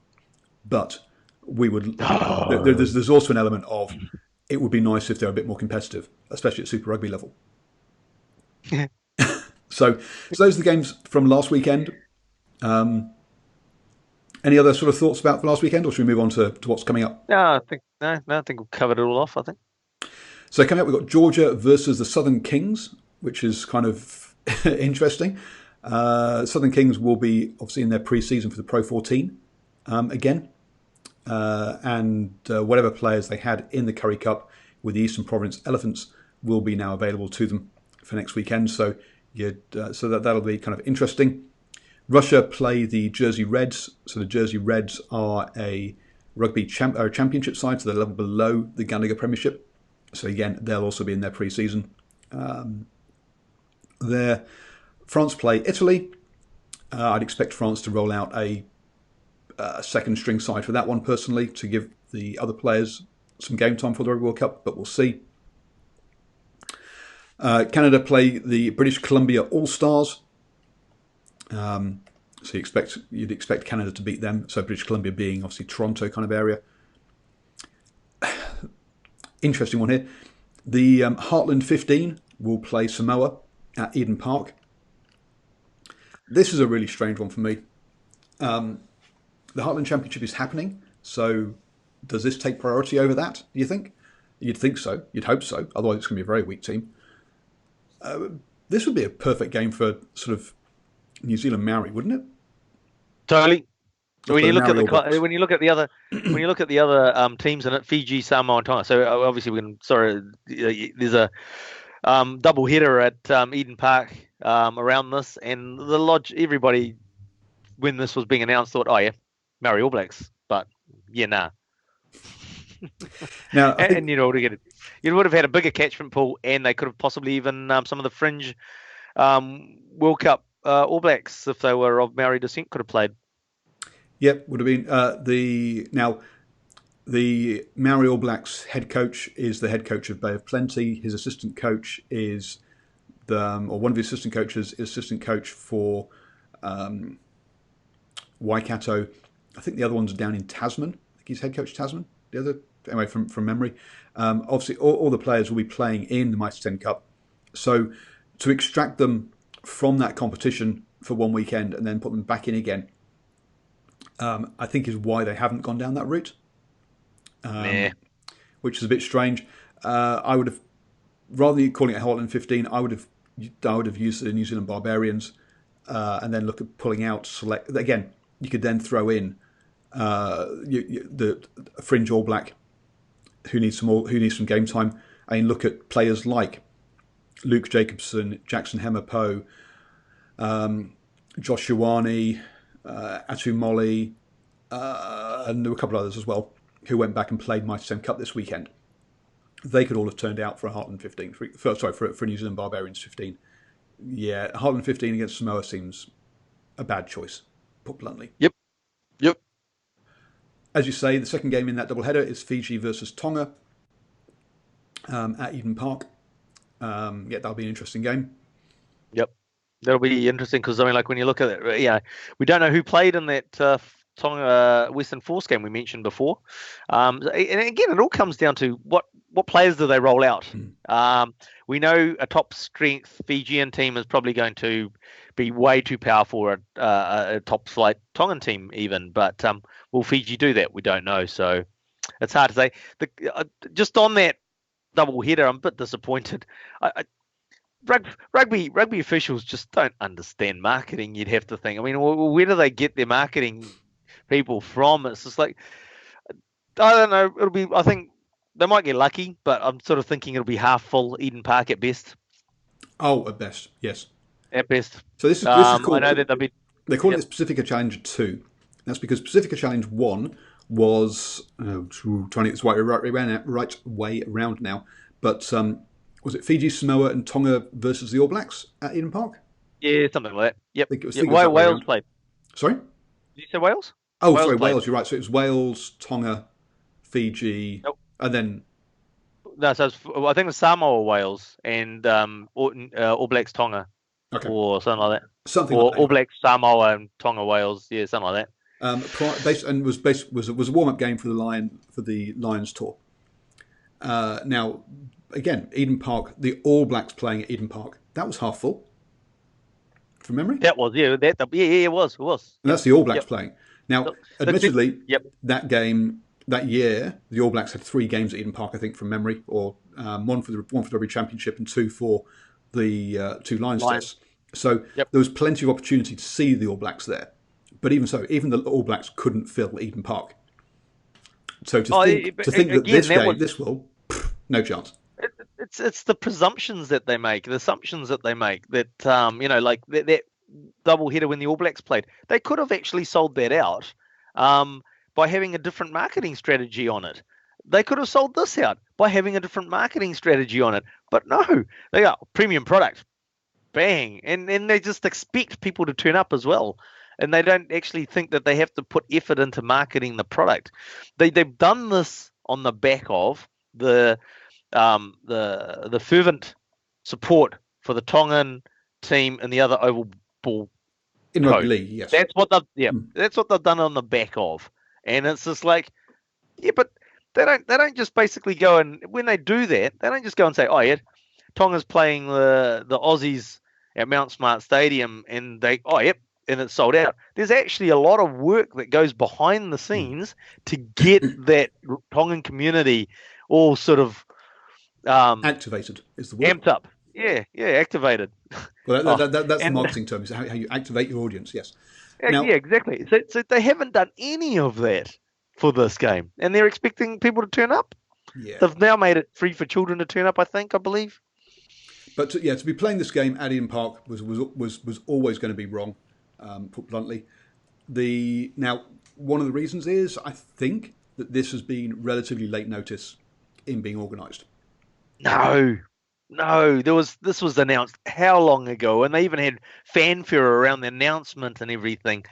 but we would. There's also an element of it would be nice if they're a bit more competitive, especially at Super Rugby level. So those are the games from last weekend. Any other sort of thoughts about the last weekend, or should we move on to what's coming up? I think we've covered it all off, I think. So coming up, we've got Georgia versus the Southern Kings, which is kind of interesting. Southern Kings will be obviously in their pre-season for the Pro 14 again. And whatever players they had in the Currie Cup with the Eastern Province Elephants will be now available to them for next weekend. So So that'll be kind of interesting. Russia play the Jersey Reds. So the Jersey Reds are a rugby championship side, so they're a level below the Gallagher Premiership. So again, they'll also be in their pre-season. France play Italy. I'd expect France to roll out a second string side for that one personally, to give the other players some game time for the Rugby World Cup, but we'll see. Canada play the British Columbia All-Stars. So you'd expect Canada to beat them. So British Columbia being obviously Toronto kind of area. Interesting one here. The Heartland 15 will play Samoa at Eden Park. This is a really strange one for me. The Heartland Championship is happening, so does this take priority over that, do you think? You'd think so. You'd hope so. Otherwise it's going to be a very weak team. This would be a perfect game for sort of New Zealand Maori, wouldn't it? Totally. When you look at the other teams in it, Fiji, Samoa, and Tonga. So obviously there's a double header at Eden Park around this, and everybody when this was being announced thought, oh yeah, Maori All Blacks, but yeah, nah. Now, and you would have had a bigger catchment pool, and they could have possibly even some of the fringe World Cup All Blacks, if they were of Maori descent, could have played. Yep, would have been. The Maori All Blacks head coach is the head coach of Bay of Plenty. His assistant coach is one of his assistant coaches is assistant coach for Waikato. I think the other one's down in Tasman. I think he's head coach Tasman. The other, anyway, from memory. Obviously, all the players will be playing in the Mitre 10 Cup. So to extract them from that competition for one weekend and then put them back in again, I think is why they haven't gone down that route. Which is a bit strange. I would have, rather than calling it Heartland 15, I would have used the New Zealand Barbarians, and then look at pulling out select. Again, you could then throw in the fringe All Black who needs some game time. I mean, look at players like Luke Jacobson, Jackson Hema-Poe, Josh Ioane, Atu Molly, and there were a couple others as well who went back and played Mitre 10 Cup this weekend. They could all have turned out for a Heartland 15. For New Zealand Barbarians 15. Yeah, Heartland 15 against Samoa seems a bad choice, put bluntly. Yep. As you say, the second game in that doubleheader is Fiji versus Tonga at Eden Park. That'll be an interesting game. Yep, that'll be interesting because I mean, like when you look at it, we don't know who played in that Tonga Western Force game we mentioned before. And again, it all comes down to what players do they roll out. We know a top strength Fijian team is probably going to be way too powerful for a top flight Tongan team even, but will Fiji do that? We don't know, so it's hard to say. Just on that double header, I'm a bit disappointed. Rugby officials just don't understand marketing. You'd have to think. I mean, where do they get their marketing people from? It's just like, I don't know. I think they might get lucky, but I'm sort of thinking it'll be half full Eden Park at best. Oh, at best, yes. At best. So this is called. I know that they're calling it Pacifica Challenge 2. That's because Pacifica Challenge 1 was trying to get this right way around now. But was it Fiji, Samoa, and Tonga versus the All Blacks at Eden Park? Yeah, something like that. Yep. I think it was Wales played. Sorry? Did you say Wales? Oh, sorry, Wales. You're right. So it was Wales, Tonga, Fiji, and then. No, so I think it was Samoa, Wales, and All Blacks, Tonga. Okay. Or something like that. Something or like that. All Blacks, Samoa, and Tonga, Wales. Yeah, something like that. Was a warm-up game for the Lions tour. Now, again, Eden Park, the All Blacks playing at Eden Park. That was half full. From memory? That was, it was. And that's the All Blacks playing. Now, admittedly, that game, that year, the All Blacks had 3 games at Eden Park, I think, from memory, or one for the Rugby Championship and 2 for the 2 Lions tests. So there was plenty of opportunity to see the All Blacks there. But even so, even the All Blacks couldn't fill Eden Park. So to think that this will, no chance. it's the presumptions that they make, the assumptions that they make that like that double header when the All Blacks played, they could have actually sold that out by having a different marketing strategy on it. They could have sold this out by having a different marketing strategy on it, but no, they got premium product, bang, and they just expect people to turn up as well, and they don't actually think that they have to put effort into marketing the product. They've done this on the back of the fervent support for the Tongan team and the other oval ball in rugby league. Yes, that's what they've done on the back of, and it's just like, yeah, but they don't just basically go, and when they do that, they don't just go and say, oh yeah, Tonga's playing the Aussies at Mount Smart Stadium, and and it's sold out. There's actually a lot of work that goes behind the scenes to get that Tongan community all sort of activated is the word. Amped up. Yeah, activated. Well, that's the marketing term, is how you activate your audience, yes. Yeah, exactly. So they haven't done any of that for this game, and they're expecting people to turn up. Yeah. They've now made it free for children to turn up, I believe. But to be playing this game at Eden Park was always going to be wrong, put bluntly. Now, one of the reasons is, I think, that this has been relatively late notice in being organised. No, this was announced how long ago, and they even had fanfare around the announcement and everything.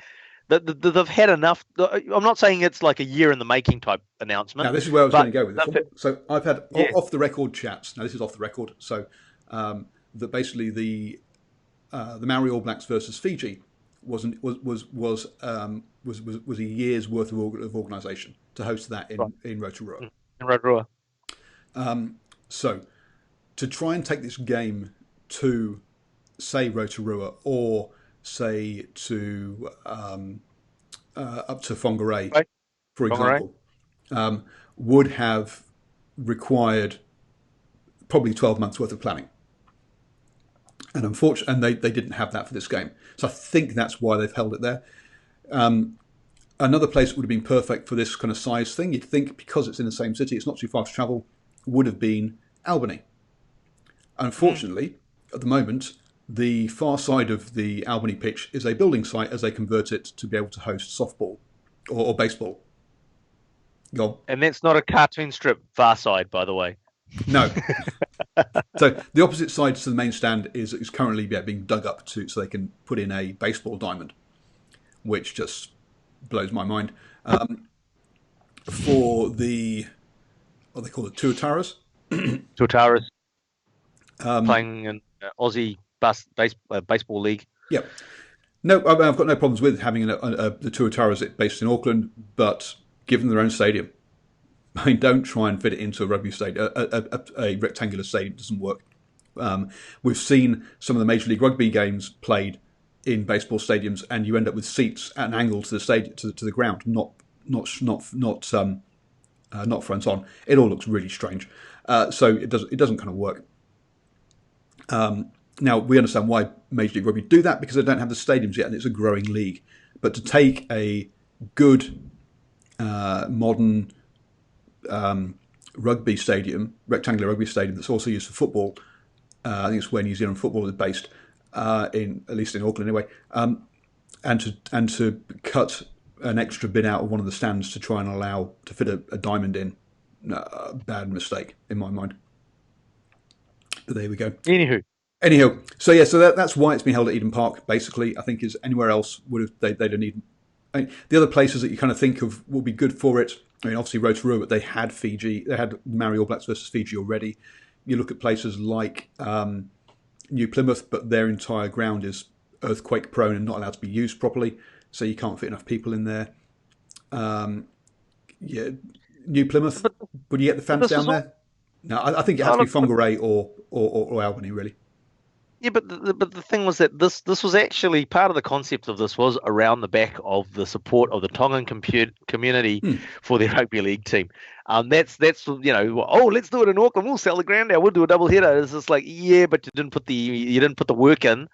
They've had enough. I'm not saying it's like a year in the making type announcement. Now, this is where I was going to go with it. So I've had off the record chats. Now, this is off the record. So that basically the Maori All Blacks versus Fiji was a year's worth of organisation to host that in Rotorua. In Rotorua. So to try and take this game to, say, Rotorua, or say to up to Whangarei, for example, would have required probably 12 months worth of planning. And unfortunately, they didn't have that for this game. So I think that's why they've held it there. Another place that would have been perfect for this kind of size thing, you'd think, because it's in the same city, it's not too far to travel, would have been Albany. Unfortunately, at the moment, the far side of the Albany pitch is a building site as they convert it to be able to host softball or baseball. Go on. And that's not a cartoon strip, far side, by the way. No. So the opposite side to the main stand is currently being dug up so they can put in a baseball diamond, which just blows my mind. For the, what they call it, Tuataras. Tuataras. Playing in Aussie baseball league. Yeah. No, I've got no problems with having the Tuataras based in Auckland, but give them their own stadium. I mean, don't try and fit it into a rugby stadium. A rectangular stadium doesn't work. We've seen some of the Major League Rugby games played in baseball stadiums, and you end up with seats at an angle to the stadium, to the ground, not front on. It all looks really strange. So it doesn't kind of work. Now, we understand why Major League Rugby do that, because they don't have the stadiums yet, and it's a growing league. But to take a good, modern rugby stadium, rectangular rugby stadium that's also used for football, I think it's where New Zealand football is based, at least in Auckland anyway, and to cut an extra bit out of one of the stands to try and allow to fit a diamond in, bad mistake in my mind. But there we go. Anyhow, so yeah, that's why it's been held at Eden Park. Basically, I think is anywhere else they'd need. The other places that you kind of think of will be good for it. I mean, obviously Rotorua, but they had Fiji. They had Maori All Blacks versus Fiji already. You look at places like New Plymouth, but their entire ground is earthquake prone and not allowed to be used properly, so you can't fit enough people in there. New Plymouth, would you get the fans down there? No, I think it has to be Whangarei or Albany, really. Yeah, but the thing was that this was actually part of the concept of this was around the back of the support of the Tongan community for their rugby league team. That's let's do it in Auckland. We'll sell the ground out. We'll do a double header. It's just like, yeah, but you didn't put the work in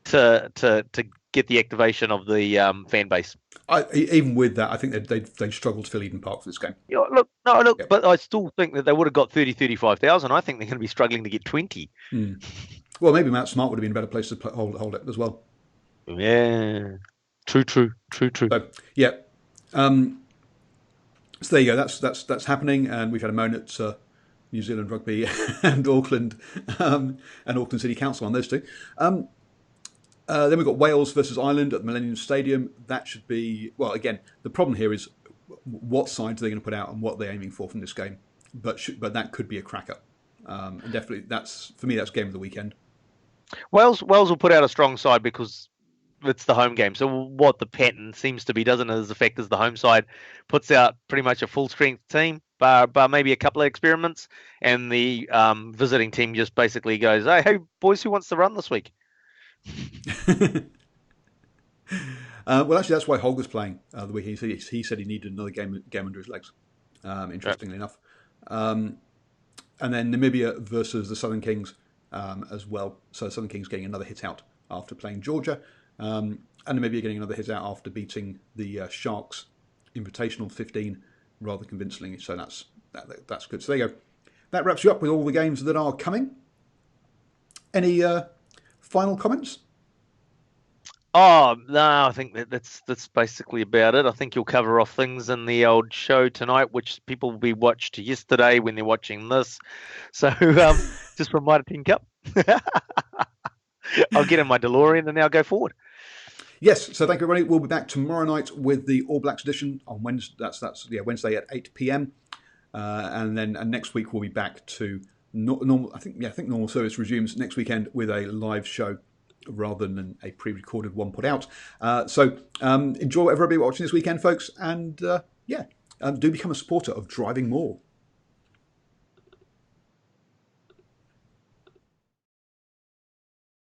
to get the activation of the fan base. Even with that, I think they struggled to fill Eden Park for this game. Yeah, look, yep. But I still think that they would have got 35,000. I think they're going to be struggling to get 20. Well, maybe Mount Smart would have been a better place to hold it as well. Yeah, true. So, yeah. So there you go. That's happening, and we've had a moan at New Zealand Rugby and Auckland City Council on those two. Then we've got Wales versus Ireland at the Millennium Stadium. That should be, well, again, the problem here is what sides they're going to put out and what they're aiming for from this game. But that could be a cracker. And definitely, for me, that's game of the weekend. Wales will put out a strong side because it's the home game. So what the pattern seems to be doesn't as affect as the home side puts out pretty much a full strength team, bar maybe a couple of experiments, and the visiting team just basically goes, hey boys, who wants to run this week? Well, actually, that's why Hogg was playing the week. He said he needed another game under his legs. Interestingly enough, and then Namibia versus the Southern Kings as well. So Southern Kings getting another hit out after playing Georgia, and Namibia getting another hit out after beating the Sharks Invitational 15 rather convincingly. So that's good. So there you go. That wraps you up with all the games that are coming. Any final comments? Oh no, I think that's basically about it. I think you'll cover off things in the old show tonight, which people will be watched yesterday when they're watching this. So just from Mitre 10 Cup, I'll get in my DeLorean and now go forward. Yes, so thank you everybody. We'll be back tomorrow night with the All Blacks edition on Wednesday. That's Wednesday at 8 p.m. And next week we'll be back to normal. I think normal service resumes next weekend with a live show rather than a pre-recorded one put out. So enjoy everybody watching this weekend, folks, and do become a supporter of DrivingMaul.